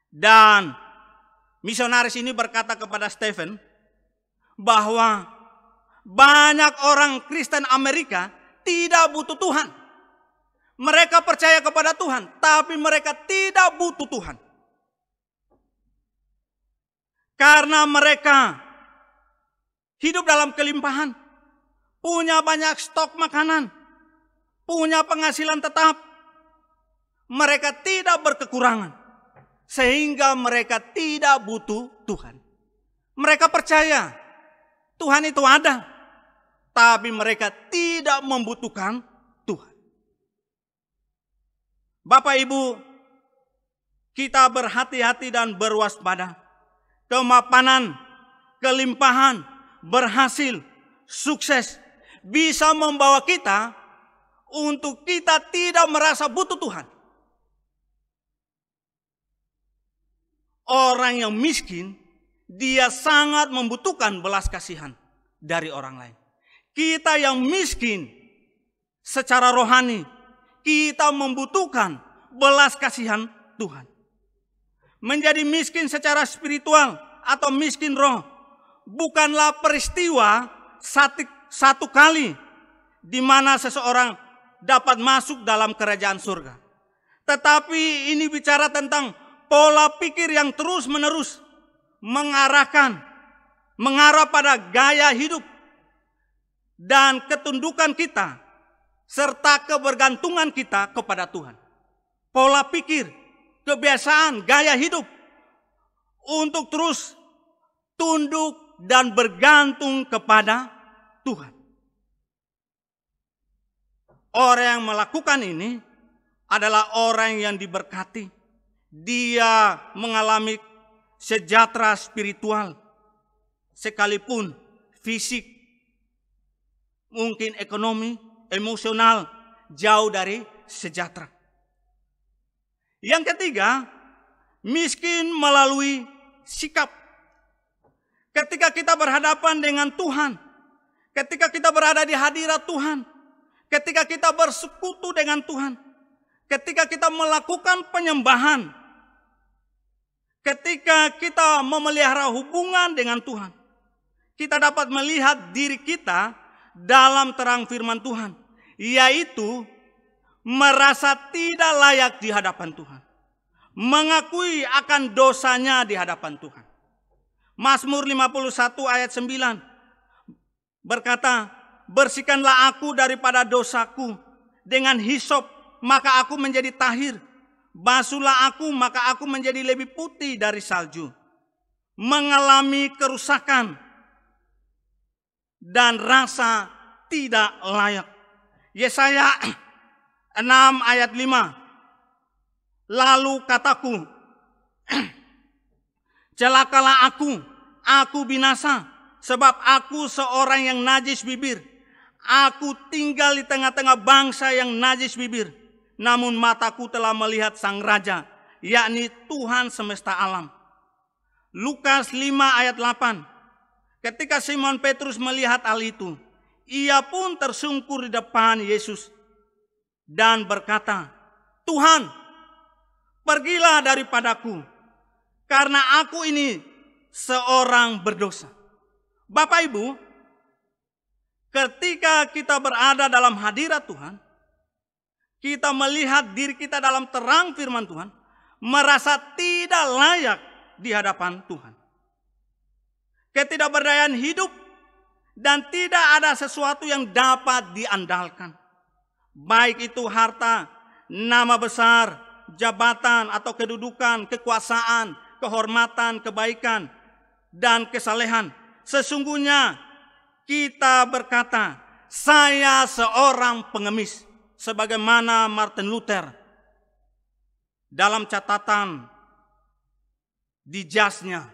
Dan misionaris ini berkata kepada Stephen bahwa banyak orang Kristen Amerika tidak butuh Tuhan. Mereka percaya kepada Tuhan, tapi mereka tidak butuh Tuhan. Karena mereka hidup dalam kelimpahan, punya banyak stok makanan, punya penghasilan tetap. Mereka tidak berkekurangan, sehingga mereka tidak butuh Tuhan. Mereka percaya Tuhan itu ada, tapi mereka tidak membutuhkan Tuhan. Bapak Ibu, kita berhati-hati dan berwaspada. Kemapanan, kelimpahan, berhasil, sukses bisa membawa kita untuk kita tidak merasa butuh Tuhan. Orang yang miskin, dia sangat membutuhkan belas kasihan dari orang lain. Kita yang miskin secara rohani, kita membutuhkan belas kasihan Tuhan. Menjadi miskin secara spiritual atau miskin roh bukanlah peristiwa satu kali di mana seseorang dapat masuk dalam kerajaan surga. Tetapi ini bicara tentang pola pikir yang terus-menerus mengarah pada gaya hidup dan ketundukan kita serta kebergantungan kita kepada Tuhan. Pola pikir, kebiasaan, gaya hidup untuk terus tunduk dan bergantung kepada Tuhan. Orang yang melakukan ini adalah orang yang diberkati. Dia mengalami sejahtera spiritual, sekalipun fisik, mungkin ekonomi, emosional, jauh dari sejahtera. Yang ketiga, miskin melalui sikap. Ketika kita berhadapan dengan Tuhan, ketika kita berada di hadirat Tuhan, ketika kita bersekutu dengan Tuhan, ketika kita melakukan penyembahan, ketika kita memelihara hubungan dengan Tuhan, kita dapat melihat diri kita dalam terang firman Tuhan, yaitu merasa tidak layak di hadapan Tuhan, mengakui akan dosanya di hadapan Tuhan. Mazmur 51 ayat 9 berkata, bersihkanlah aku daripada dosaku, dengan hisop maka aku menjadi tahir. Basuhlah aku, maka aku menjadi lebih putih dari salju. Mengalami kerusakan dan rasa tidak layak. Yesaya 6 ayat 5. Lalu kataku, celakalah aku binasa, sebab aku seorang yang najis bibir. Aku tinggal di tengah-tengah bangsa yang najis bibir. Namun mataku telah melihat Sang Raja, yakni Tuhan semesta alam. Lukas 5 ayat 8. Ketika Simon Petrus melihat hal itu, ia pun tersungkur di depan Yesus dan berkata, Tuhan, pergilah daripadaku, karena aku ini seorang berdosa. Bapak Ibu, ketika kita berada dalam hadirat Tuhan, kita melihat diri kita dalam terang firman Tuhan, merasa tidak layak di hadapan Tuhan. Ketidakberdayaan hidup dan tidak ada sesuatu yang dapat diandalkan. Baik itu harta, nama besar, jabatan atau kedudukan, kekuasaan, kehormatan, kebaikan, dan kesalehan. Sesungguhnya kita berkata, saya seorang pengemis. Sebagaimana Martin Luther dalam catatan di jasnya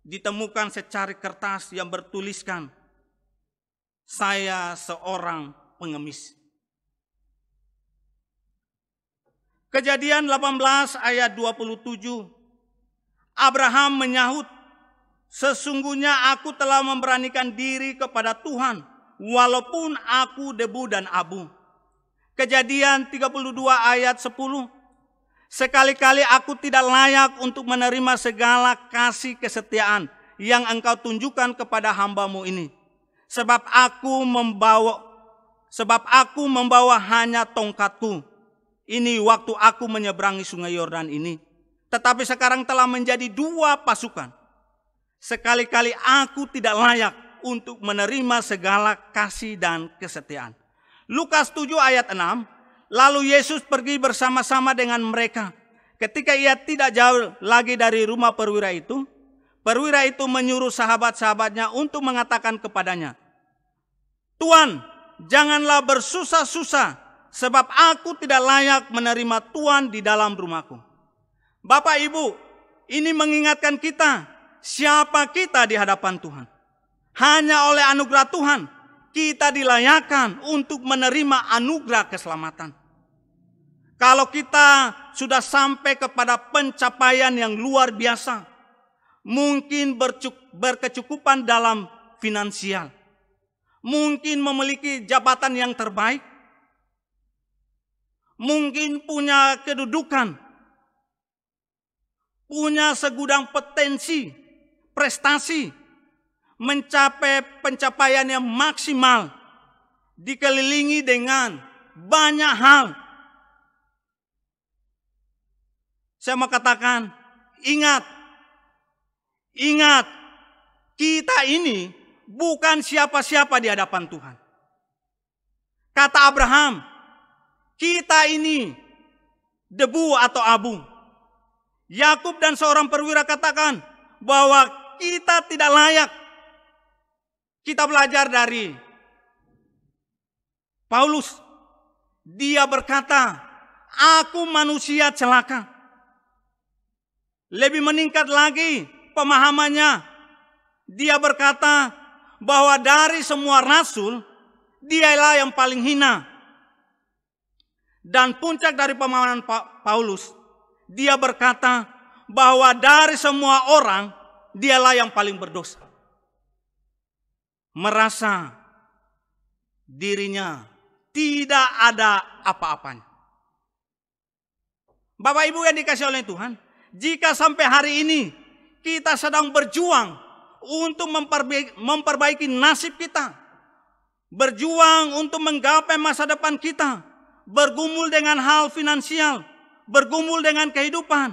ditemukan secari kertas yang bertuliskan, saya seorang pengemis. Kejadian 18 ayat 27, Abraham menyahut, sesungguhnya aku telah memberanikan diri kepada Tuhan, walaupun aku debu dan abu. Kejadian 32 ayat 10. Sekali-kali aku tidak layak untuk menerima segala kasih kesetiaan yang engkau tunjukkan kepada hamba-Mu ini. Sebab aku membawa hanya tongkatku ini waktu aku menyeberangi sungai Yordan ini. Tetapi sekarang telah menjadi 2 pasukan. Sekali-kali aku tidak layak untuk menerima segala kasih dan kesetiaan. Lukas 7 ayat 6. Lalu Yesus pergi bersama-sama dengan mereka. Ketika ia tidak jauh lagi dari rumah perwira itu menyuruh sahabat-sahabatnya untuk mengatakan kepadanya, "Tuan, janganlah bersusah-susah, sebab aku tidak layak menerima Tuan di dalam rumahku." Bapak Ibu, ini mengingatkan kita siapa kita di hadapan Tuhan. Hanya oleh anugerah Tuhan kita dilayakkan untuk menerima anugerah keselamatan. Kalau kita sudah sampai kepada pencapaian yang luar biasa, mungkin berkecukupan dalam finansial, mungkin memiliki jabatan yang terbaik, mungkin punya kedudukan, punya segudang potensi, prestasi, mencapai pencapaian yang maksimal, dikelilingi dengan banyak hal. Saya mau katakan, ingat, kita ini bukan siapa-siapa di hadapan Tuhan. Kata Abraham, kita ini debu atau abu. Yakub dan seorang perwira katakan bahwa kita tidak layak. Kita belajar dari Paulus. Dia berkata, aku manusia celaka. Lebih meningkat lagi pemahamannya. Dia berkata bahwa dari semua rasul, dialah yang paling hina. Dan puncak dari pemahaman Paulus, dia berkata bahwa dari semua orang, dialah yang paling berdosa. Merasa dirinya tidak ada apa-apanya. Bapak Ibu yang dikasihi oleh Tuhan, jika sampai hari ini kita sedang berjuang untuk memperbaiki nasib kita, berjuang untuk menggapai masa depan kita, bergumul dengan hal finansial, bergumul dengan kehidupan,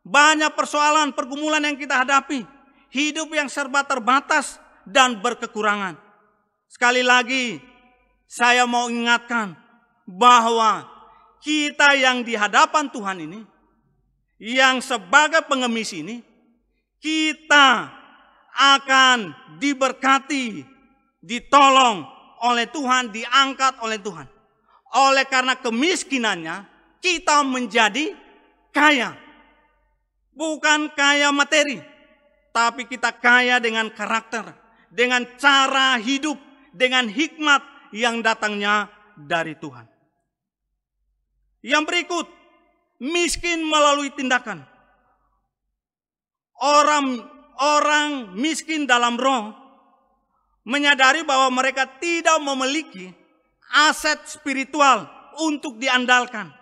banyak persoalan pergumulan yang kita hadapi, hidup yang serba terbatas dan berkekurangan. Sekali lagi saya mau ingatkan bahwa kita yang di hadapan Tuhan ini, yang sebagai pengemis ini, kita akan diberkati, ditolong oleh Tuhan, diangkat oleh Tuhan. Oleh karena kemiskinannya, kita menjadi kaya. Bukan kaya materi, tapi kita kaya dengan karakter, dengan cara hidup, dengan hikmat yang datangnya dari Tuhan. Yang berikut, miskin melalui tindakan. Orang miskin dalam roh menyadari bahwa mereka tidak memiliki aset spiritual untuk diandalkan.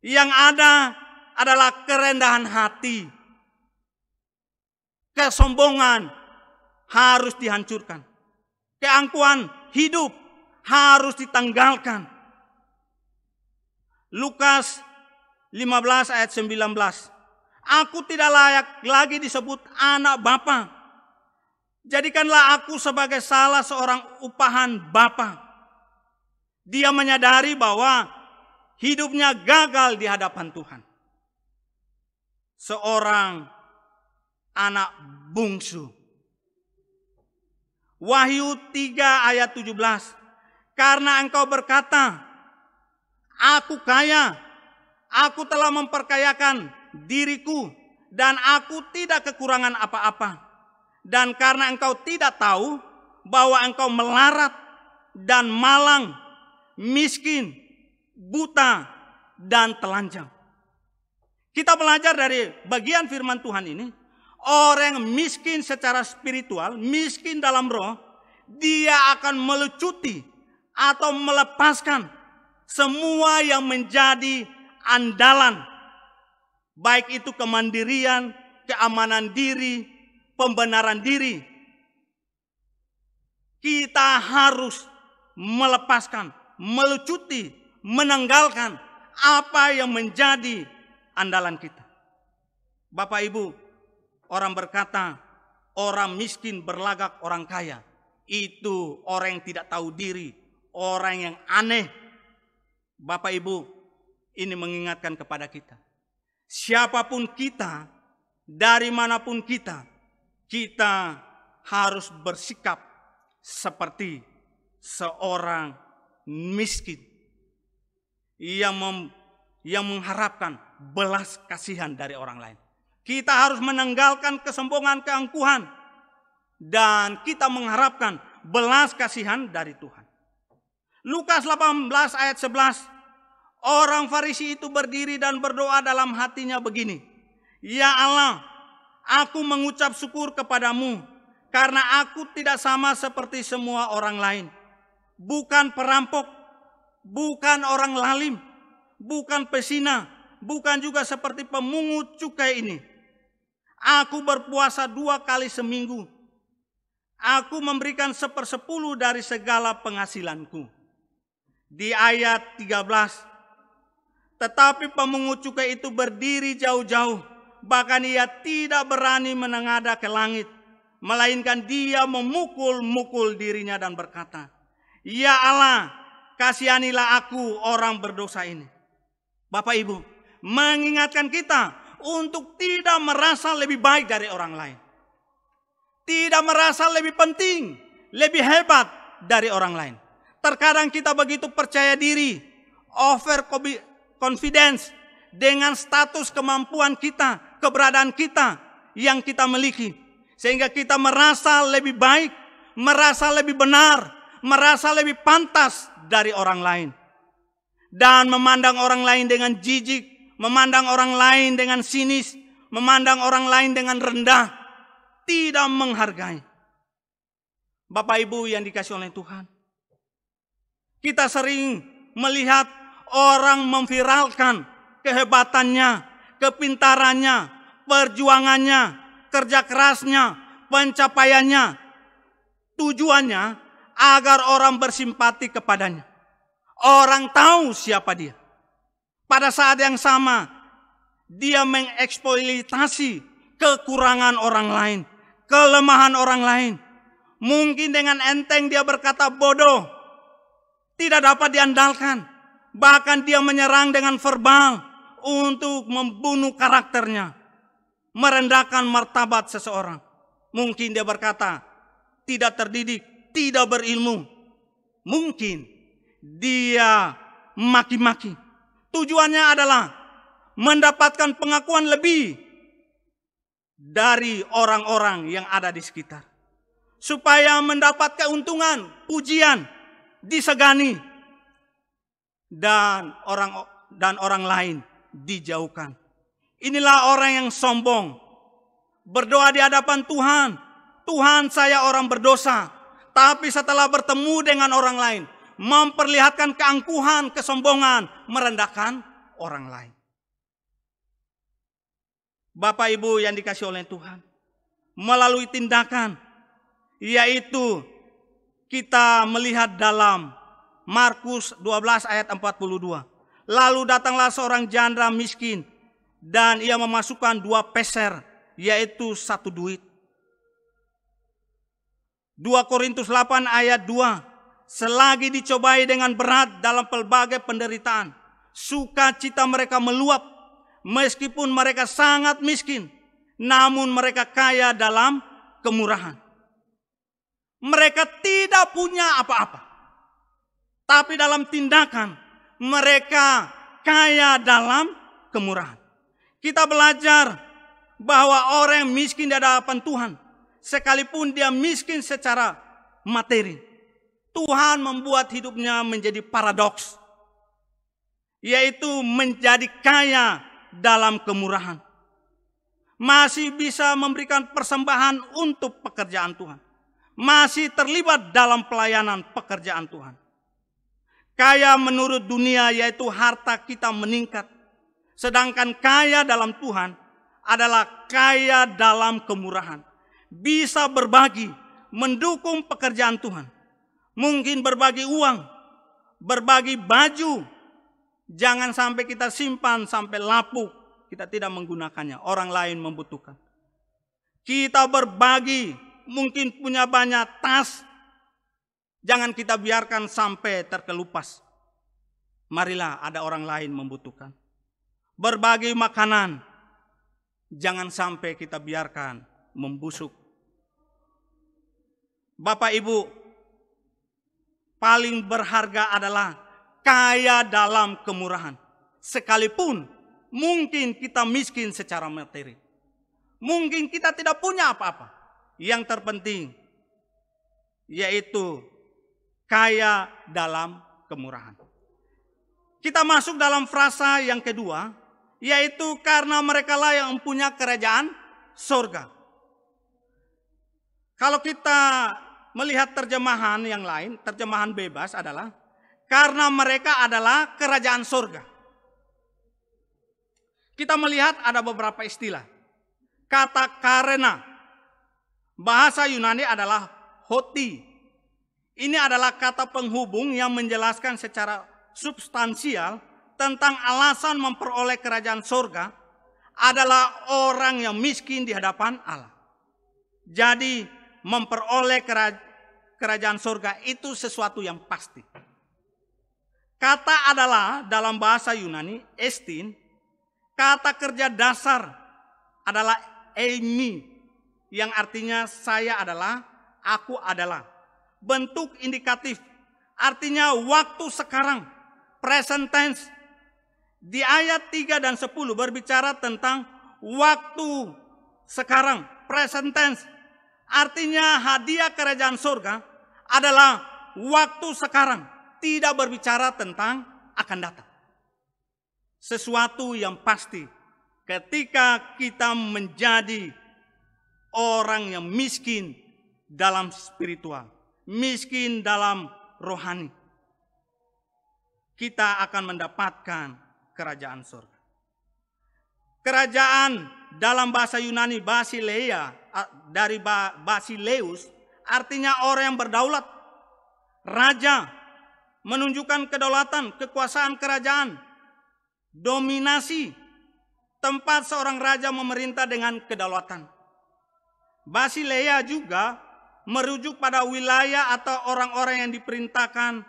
Yang ada adalah kerendahan hati. Kesombongan harus dihancurkan. Keangkuhan hidup harus ditanggalkan. Lukas 15 ayat 19. Aku tidak layak lagi disebut anak Bapa. Jadikanlah aku sebagai salah seorang upahan Bapa. Dia menyadari bahwa hidupnya gagal di hadapan Tuhan. Seorang anak bungsu. Wahyu 3 ayat 17. Karena engkau berkata, aku kaya, aku telah memperkayakan diriku, dan aku tidak kekurangan apa-apa. Dan karena engkau tidak tahu bahwa engkau melarat dan malang, miskin, buta, dan telanjang. Kita belajar dari bagian firman Tuhan ini, orang yang miskin secara spiritual, miskin dalam roh, dia akan melecuti atau melepaskan semua yang menjadi andalan, baik itu kemandirian, keamanan diri, pembenaran diri. Kita harus melepaskan, melecuti, menanggalkan apa yang menjadi andalan kita. Bapak Ibu, orang berkata, orang miskin berlagak orang kaya. Itu orang yang tidak tahu diri, orang yang aneh. Bapak Ibu, ini mengingatkan kepada kita. Siapapun kita, dari manapun kita harus bersikap seperti seorang miskin yang mengharapkan belas kasihan dari orang lain. Kita harus menanggalkan kesombongan, keangkuhan, dan kita mengharapkan belas kasihan dari Tuhan. Lukas 18 ayat 11. Orang Farisi itu berdiri dan berdoa dalam hatinya begini. Ya Allah, aku mengucap syukur kepadamu karena aku tidak sama seperti semua orang lain. Bukan perampok, bukan orang lalim, bukan pesina, bukan juga seperti pemungut cukai ini. Aku berpuasa 2 kali seminggu. Aku memberikan 1/10 dari segala penghasilanku. Di ayat 13. Tetapi pemungut cukai itu berdiri jauh-jauh. Bahkan ia tidak berani menengadah ke langit. Melainkan dia memukul-mukul dirinya dan berkata, Ya Allah, kasihanilah aku orang berdosa ini. Bapak Ibu, mengingatkan kita untuk tidak merasa lebih baik dari orang lain. Tidak merasa lebih penting, lebih hebat dari orang lain. Terkadang kita begitu percaya diri, over confidence dengan status kemampuan kita, keberadaan kita yang kita miliki. Sehingga kita merasa lebih baik, merasa lebih benar, merasa lebih pantas dari orang lain. Dan memandang orang lain dengan jijik, memandang orang lain dengan sinis, memandang orang lain dengan rendah, tidak menghargai. Bapak Ibu yang dikasihi oleh Tuhan, kita sering melihat orang memviralkan kehebatannya, kepintarannya, perjuangannya, kerja kerasnya, pencapaiannya. Tujuannya agar orang bersimpati kepadanya. Orang tahu siapa dia. Pada saat yang sama, dia mengeksploitasi kekurangan orang lain, kelemahan orang lain. Mungkin dengan enteng dia berkata bodoh, tidak dapat diandalkan. Bahkan dia menyerang dengan verbal untuk membunuh karakternya, merendahkan martabat seseorang. Mungkin dia berkata tidak terdidik, tidak berilmu. Mungkin dia maki-maki. Tujuannya adalah mendapatkan pengakuan lebih dari orang-orang yang ada di sekitar. Supaya mendapat keuntungan, pujian, disegani. Dan orang lain dijauhkan. Inilah orang yang sombong. Berdoa di hadapan Tuhan. Tuhan, saya orang berdosa. Tapi setelah bertemu dengan orang lain, memperlihatkan keangkuhan, kesombongan, merendahkan orang lain. Bapak Ibu yang dikasihi oleh Tuhan, melalui tindakan, yaitu kita melihat dalam Markus 12 ayat 42. Lalu datanglah seorang janda miskin dan ia memasukkan 2 peser, yaitu 1 duit. 2 Korintus 8 ayat 2. Selagi dicobai dengan berat dalam pelbagai penderitaan, sukacita mereka meluap, meskipun mereka sangat miskin, namun mereka kaya dalam kemurahan. Mereka tidak punya apa-apa, tapi dalam tindakan mereka kaya dalam kemurahan. Kita belajar bahwa orang yang miskin di hadapan Tuhan, sekalipun dia miskin secara materi, Tuhan membuat hidupnya menjadi paradoks, yaitu menjadi kaya dalam kemurahan. Masih bisa memberikan persembahan untuk pekerjaan Tuhan. Masih terlibat dalam pelayanan pekerjaan Tuhan. Kaya menurut dunia yaitu harta kita meningkat. Sedangkan kaya dalam Tuhan adalah kaya dalam kemurahan. Bisa berbagi, mendukung pekerjaan Tuhan. Mungkin berbagi uang, berbagi baju, Jangan sampai kita simpan sampai lapuk, kita tidak menggunakannya, orang lain membutuhkan. Kita berbagi, mungkin punya banyak tas, jangan kita biarkan sampai terkelupas. Marilah ada orang lain membutuhkan. Berbagi makanan, jangan sampai kita biarkan membusuk. Bapak Ibu, paling berharga adalah kaya dalam kemurahan. Sekalipun mungkin kita miskin secara materi. Mungkin kita tidak punya apa-apa. Yang terpenting yaitu kaya dalam kemurahan. Kita masuk dalam frasa yang kedua, yaitu karena merekalah yang mempunyai kerajaan surga. Kalau kita melihat terjemahan yang lain, terjemahan bebas adalah karena mereka adalah kerajaan surga. Kita melihat ada beberapa istilah. Kata karena, bahasa Yunani adalah hoti. Ini adalah kata penghubung yang menjelaskan secara substansial tentang alasan memperoleh kerajaan surga adalah orang yang miskin di hadapan Allah. Jadi memperoleh kerajaan surga itu sesuatu yang pasti. Kata adalah dalam bahasa Yunani, estin. Kata kerja dasar adalah eimi, yang artinya saya adalah, aku adalah. Bentuk indikatif, artinya waktu sekarang, present tense. Di ayat 3 dan 10 berbicara tentang waktu sekarang, present tense. Artinya hadiah kerajaan surga adalah waktu sekarang, tidak berbicara tentang akan datang. Sesuatu yang pasti ketika kita menjadi orang yang miskin dalam spiritual, miskin dalam rohani, kita akan mendapatkan kerajaan surga. Kerajaan dalam bahasa Yunani basileia, dari basileus, artinya orang yang berdaulat. Raja menunjukkan kedaulatan, kekuasaan kerajaan, dominasi, tempat seorang raja memerintah dengan kedaulatan. Basileia juga merujuk pada wilayah atau orang-orang yang diperintahkan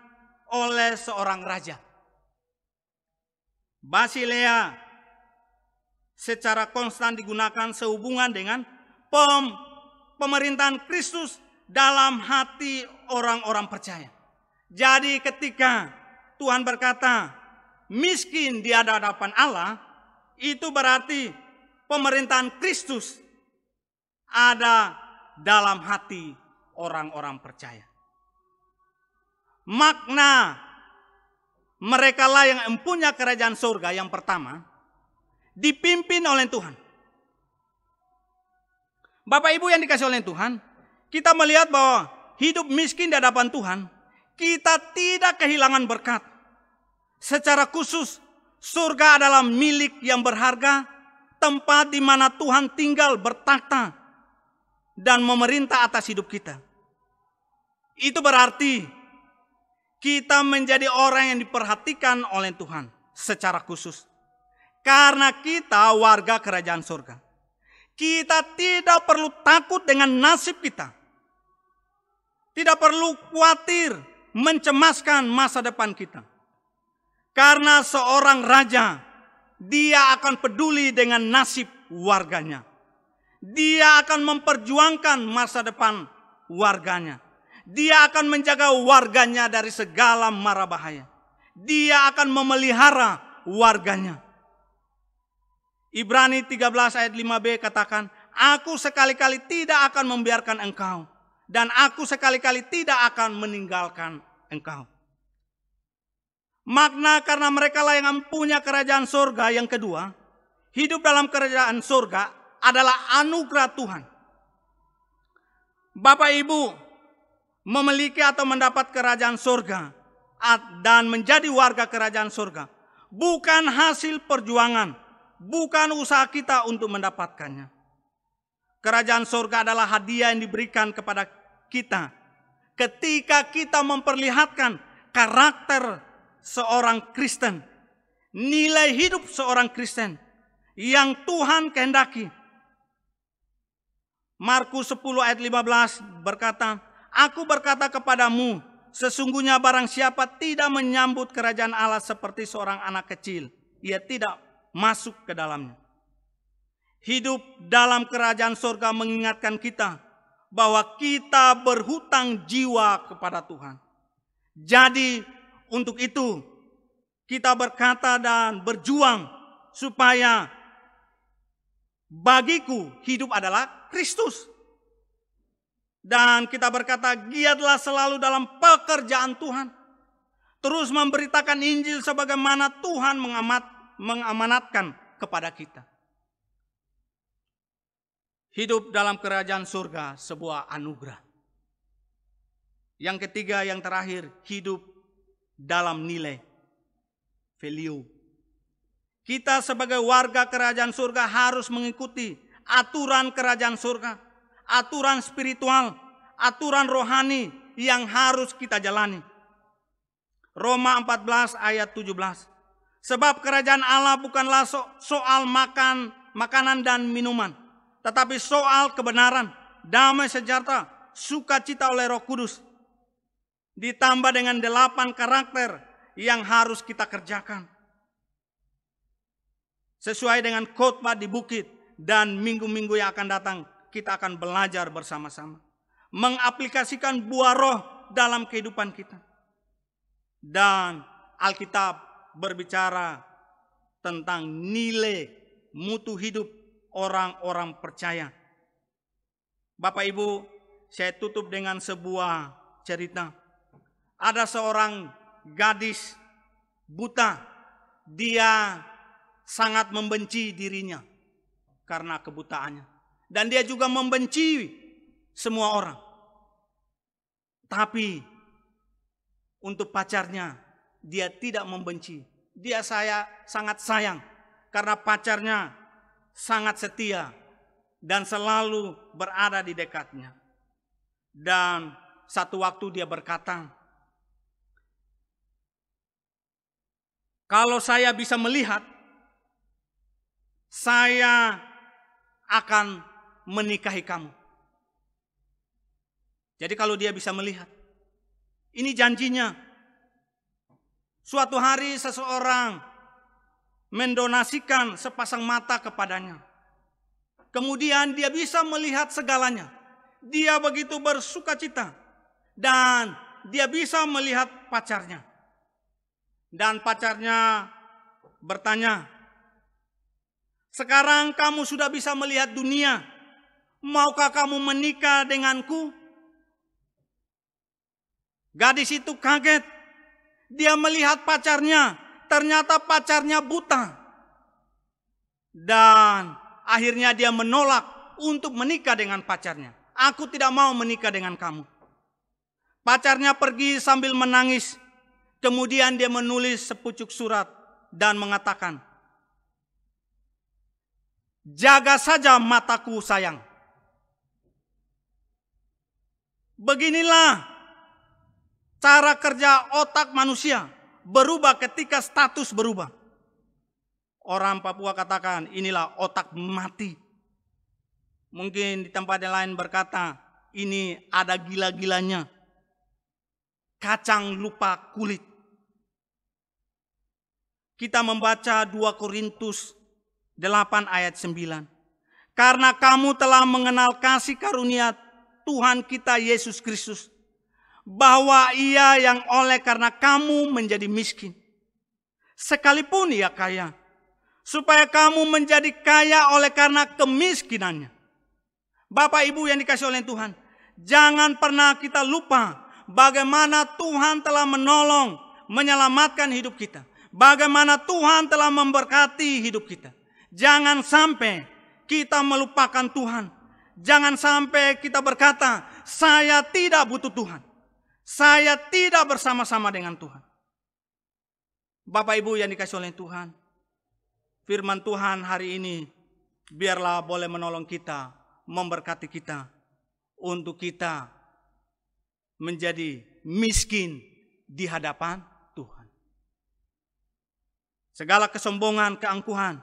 oleh seorang raja. Basileia secara konstan digunakan sehubungan dengan pemerintahan Kristus dalam hati orang-orang percaya. Jadi ketika Tuhan berkata miskin di hadapan Allah, itu berarti pemerintahan Kristus ada dalam hati orang-orang percaya. Makna mereka lah yang mempunyai kerajaan surga yang pertama, dipimpin oleh Tuhan. Bapak Ibu yang dikasih oleh Tuhan, kita melihat bahwa hidup miskin di hadapan Tuhan, kita tidak kehilangan berkat. Secara khusus, surga adalah milik yang berharga, tempat di mana Tuhan tinggal bertakhta dan memerintah atas hidup kita. Itu berarti kita menjadi orang yang diperhatikan oleh Tuhan secara khusus. Karena kita warga kerajaan surga. Kita tidak perlu takut dengan nasib kita. Tidak perlu khawatir mencemaskan masa depan kita. Karena seorang raja, dia akan peduli dengan nasib warganya. Dia akan memperjuangkan masa depan warganya. Dia akan menjaga warganya dari segala mara bahaya. Dia akan memelihara warganya. Ibrani 13 ayat 5b katakan, aku sekali-kali tidak akan membiarkan engkau, dan aku sekali-kali tidak akan meninggalkan engkau. Makna karena mereka lah yang mempunyai kerajaan surga yang kedua, hidup dalam kerajaan surga adalah anugerah Tuhan. Bapak Ibu memiliki atau mendapat kerajaan surga dan menjadi warga kerajaan surga bukan hasil perjuangan, bukan usaha kita untuk mendapatkannya. Kerajaan surga adalah hadiah yang diberikan kepada kita ketika kita memperlihatkan karakter seorang Kristen nilai hidup seorang Kristen yang Tuhan kehendaki. Markus 10 ayat 15 berkata, "Aku berkata kepadamu, sesungguhnya barang siapa tidak menyambut kerajaan Allah seperti seorang anak kecil, ia tidak masuk ke dalamnya." Hidup dalam kerajaan surga mengingatkan kita bahwa kita berhutang jiwa kepada Tuhan. Jadi untuk itu kita berkata dan berjuang supaya bagiku hidup adalah Kristus. Dan kita berkata, giatlah selalu dalam pekerjaan Tuhan. Terus memberitakan Injil sebagaimana Tuhan mengamanatkan kepada kita. Hidup dalam kerajaan surga sebuah anugerah. Yang ketiga, yang terakhir, hidup dalam nilai, value. Kita sebagai warga kerajaan surga harus mengikuti aturan kerajaan surga, aturan spiritual, aturan rohani yang harus kita jalani. Roma 14 ayat 17. Sebab kerajaan Allah bukanlah soal makanan dan minuman, tetapi soal kebenaran, damai sejahtera, sukacita oleh Roh Kudus. Ditambah dengan 8 karakter yang harus kita kerjakan. Sesuai dengan khotbah di bukit dan minggu-minggu yang akan datang, kita akan belajar bersama-sama. Mengaplikasikan buah roh dalam kehidupan kita. Dan Alkitab berbicara tentang nilai mutu hidup orang-orang percaya. Bapak Ibu, saya tutup dengan sebuah cerita. Ada seorang gadis buta. Dia sangat membenci dirinya karena kebutaannya. Dan dia juga membenci semua orang. Tapi untuk pacarnya dia tidak membenci. Dia sangat sayang karena pacarnya sangat setia dan selalu berada di dekatnya. Dan satu waktu dia berkata, "Kalau saya bisa melihat, saya akan menikahi kamu." Jadi kalau dia bisa melihat, ini janjinya. Suatu hari seseorang mendonasikan sepasang mata kepadanya. Kemudian dia bisa melihat segalanya. Dia begitu bersukacita. Dan dia bisa melihat pacarnya. Dan pacarnya bertanya, "Sekarang kamu sudah bisa melihat dunia. Maukah kamu menikah denganku?" Gadis itu kaget. Dia melihat pacarnya. Ternyata pacarnya buta. Dan akhirnya dia menolak untuk menikah dengan pacarnya. "Aku tidak mau menikah dengan kamu." Pacarnya pergi sambil menangis. Kemudian dia menulis sepucuk surat dan mengatakan, "Jaga saja mataku sayang." Beginilah cara kerja otak manusia berubah ketika status berubah. Orang Papua katakan, inilah otak mati. Mungkin di tempat yang lain berkata, ini ada gila-gilanya. Kacang lupa kulit. Kita membaca 2 Korintus 8 ayat 9. "Karena kamu telah mengenal kasih karunia Tuhan kita Yesus Kristus, bahwa Ia yang oleh karena kamu menjadi miskin, sekalipun Ia kaya, supaya kamu menjadi kaya oleh karena kemiskinannya." Bapak Ibu yang dikasihi oleh Tuhan, jangan pernah kita lupa bagaimana Tuhan telah menolong, menyelamatkan hidup kita. Bagaimana Tuhan telah memberkati hidup kita. Jangan sampai kita melupakan Tuhan. Jangan sampai kita berkata, "Saya tidak butuh Tuhan. Saya tidak bersama-sama dengan Tuhan." Bapak Ibu yang dikasihi oleh Tuhan, firman Tuhan hari ini biarlah boleh menolong kita, memberkati kita, untuk kita menjadi miskin di hadapan Tuhan. Segala kesombongan, keangkuhan,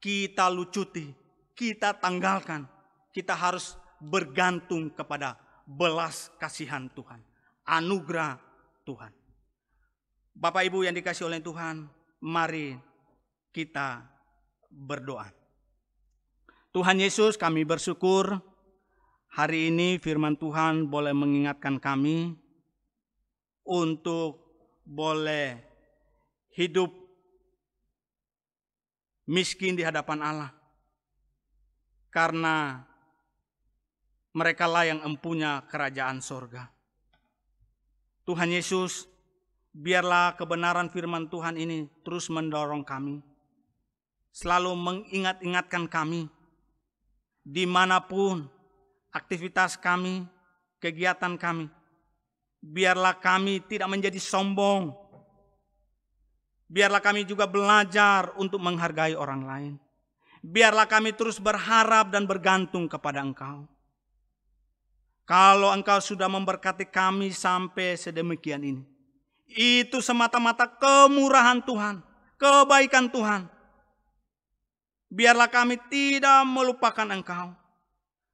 kita lucuti, kita tanggalkan. Kita harus bergantung kepada belas kasihan Tuhan, anugerah Tuhan. Bapak Ibu yang dikasihi oleh Tuhan, mari kita berdoa. Tuhan Yesus, kami bersyukur hari ini firman Tuhan boleh mengingatkan kami untuk boleh hidup miskin di hadapan Allah. Karena merekalah yang empunya kerajaan sorga. Tuhan Yesus, biarlah kebenaran firman Tuhan ini terus mendorong kami. Selalu mengingat-ingatkan kami. Dimanapun aktivitas kami, kegiatan kami. Biarlah kami tidak menjadi sombong. Biarlah kami juga belajar untuk menghargai orang lain. Biarlah kami terus berharap dan bergantung kepada Engkau. Kalau Engkau sudah memberkati kami sampai sedemikian ini, itu semata-mata kemurahan Tuhan, kebaikan Tuhan. Biarlah kami tidak melupakan Engkau.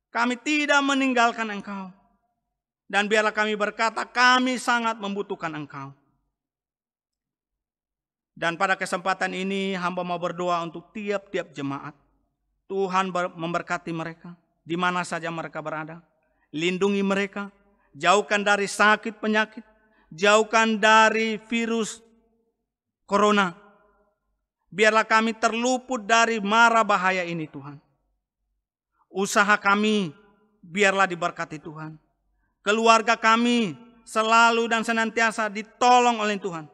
Kami tidak meninggalkan Engkau. Dan biarlah kami berkata, kami sangat membutuhkan Engkau. Dan pada kesempatan ini hamba mau berdoa untuk tiap-tiap jemaat. Tuhan memberkati mereka di mana saja mereka berada. Lindungi mereka, jauhkan dari sakit penyakit, jauhkan dari virus corona. Biarlah kami terluput dari mara bahaya ini Tuhan. Usaha kami biarlah diberkati Tuhan. Keluarga kami selalu dan senantiasa ditolong oleh Tuhan.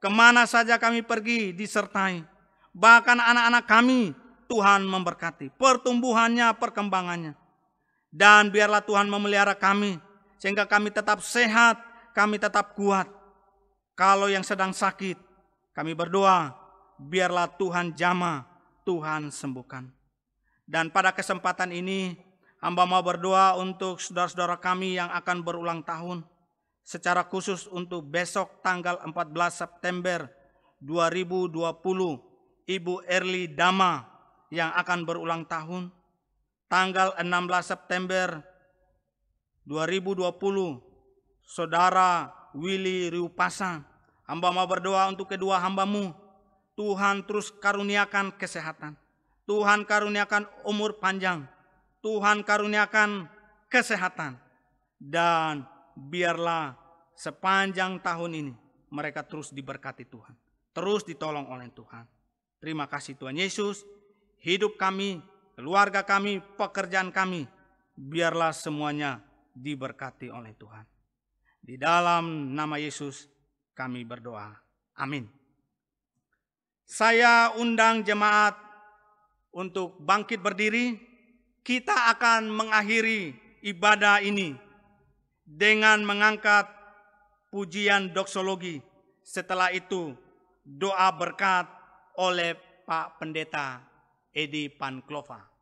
Kemana saja kami pergi disertai. Bahkan anak-anak kami Tuhan memberkati. Pertumbuhannya, perkembangannya. Dan biarlah Tuhan memelihara kami. Sehingga kami tetap sehat, kami tetap kuat. Kalau yang sedang sakit, kami berdoa, biarlah Tuhan jamah, Tuhan sembuhkan. Dan pada kesempatan ini, hamba mau berdoa untuk saudara-saudara kami yang akan berulang tahun. Secara khusus untuk besok tanggal 14 September 2020, Ibu Erli Dama yang akan berulang tahun. Tanggal 16 September 2020, Saudara Willy Riupasa. Hamba mau berdoa untuk kedua hambamu. Tuhan terus karuniakan kesehatan. Tuhan karuniakan umur panjang. Tuhan karuniakan kesehatan. Dan biarlah sepanjang tahun ini mereka terus diberkati Tuhan. Terus ditolong oleh Tuhan. Terima kasih Tuhan Yesus. Hidup kami, keluarga kami, pekerjaan kami, biarlah semuanya diberkati oleh Tuhan. Di dalam nama Yesus kami berdoa. Amin. Saya undang jemaat untuk bangkit berdiri. Kita akan mengakhiri ibadah ini dengan mengangkat pujian doksologi. Setelah itu doa berkat oleh Pak Pendeta Edi Panklova.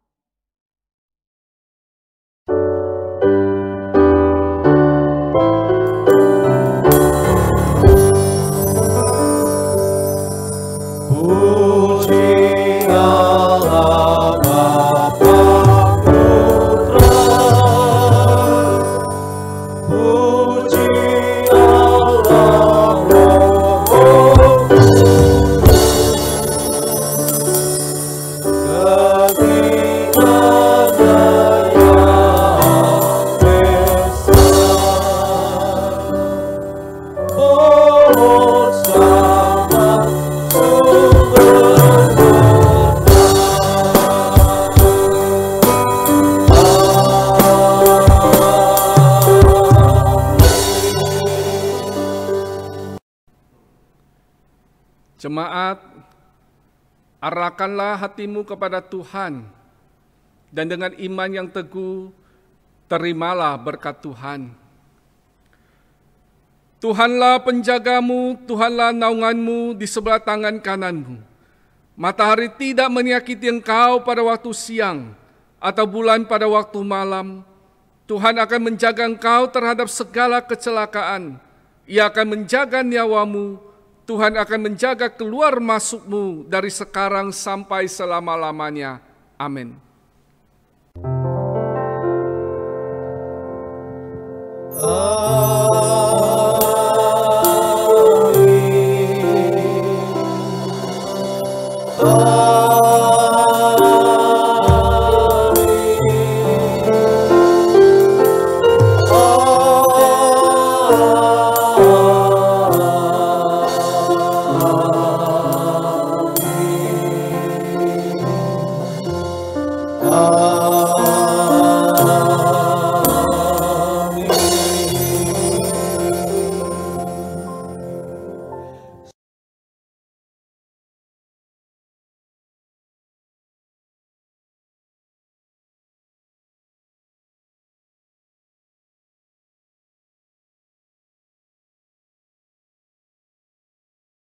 Jemaat, arahkanlah hatimu kepada Tuhan, dan dengan iman yang teguh, terimalah berkat Tuhan. Tuhanlah penjagamu, Tuhanlah naunganmu di sebelah tangan kananmu. Matahari tidak menyakiti engkau pada waktu siang, atau bulan pada waktu malam. Tuhan akan menjaga engkau terhadap segala kecelakaan. Ia akan menjaga nyawamu. Tuhan akan menjaga keluar masukmu dari sekarang sampai selama-lamanya. Amin. Oh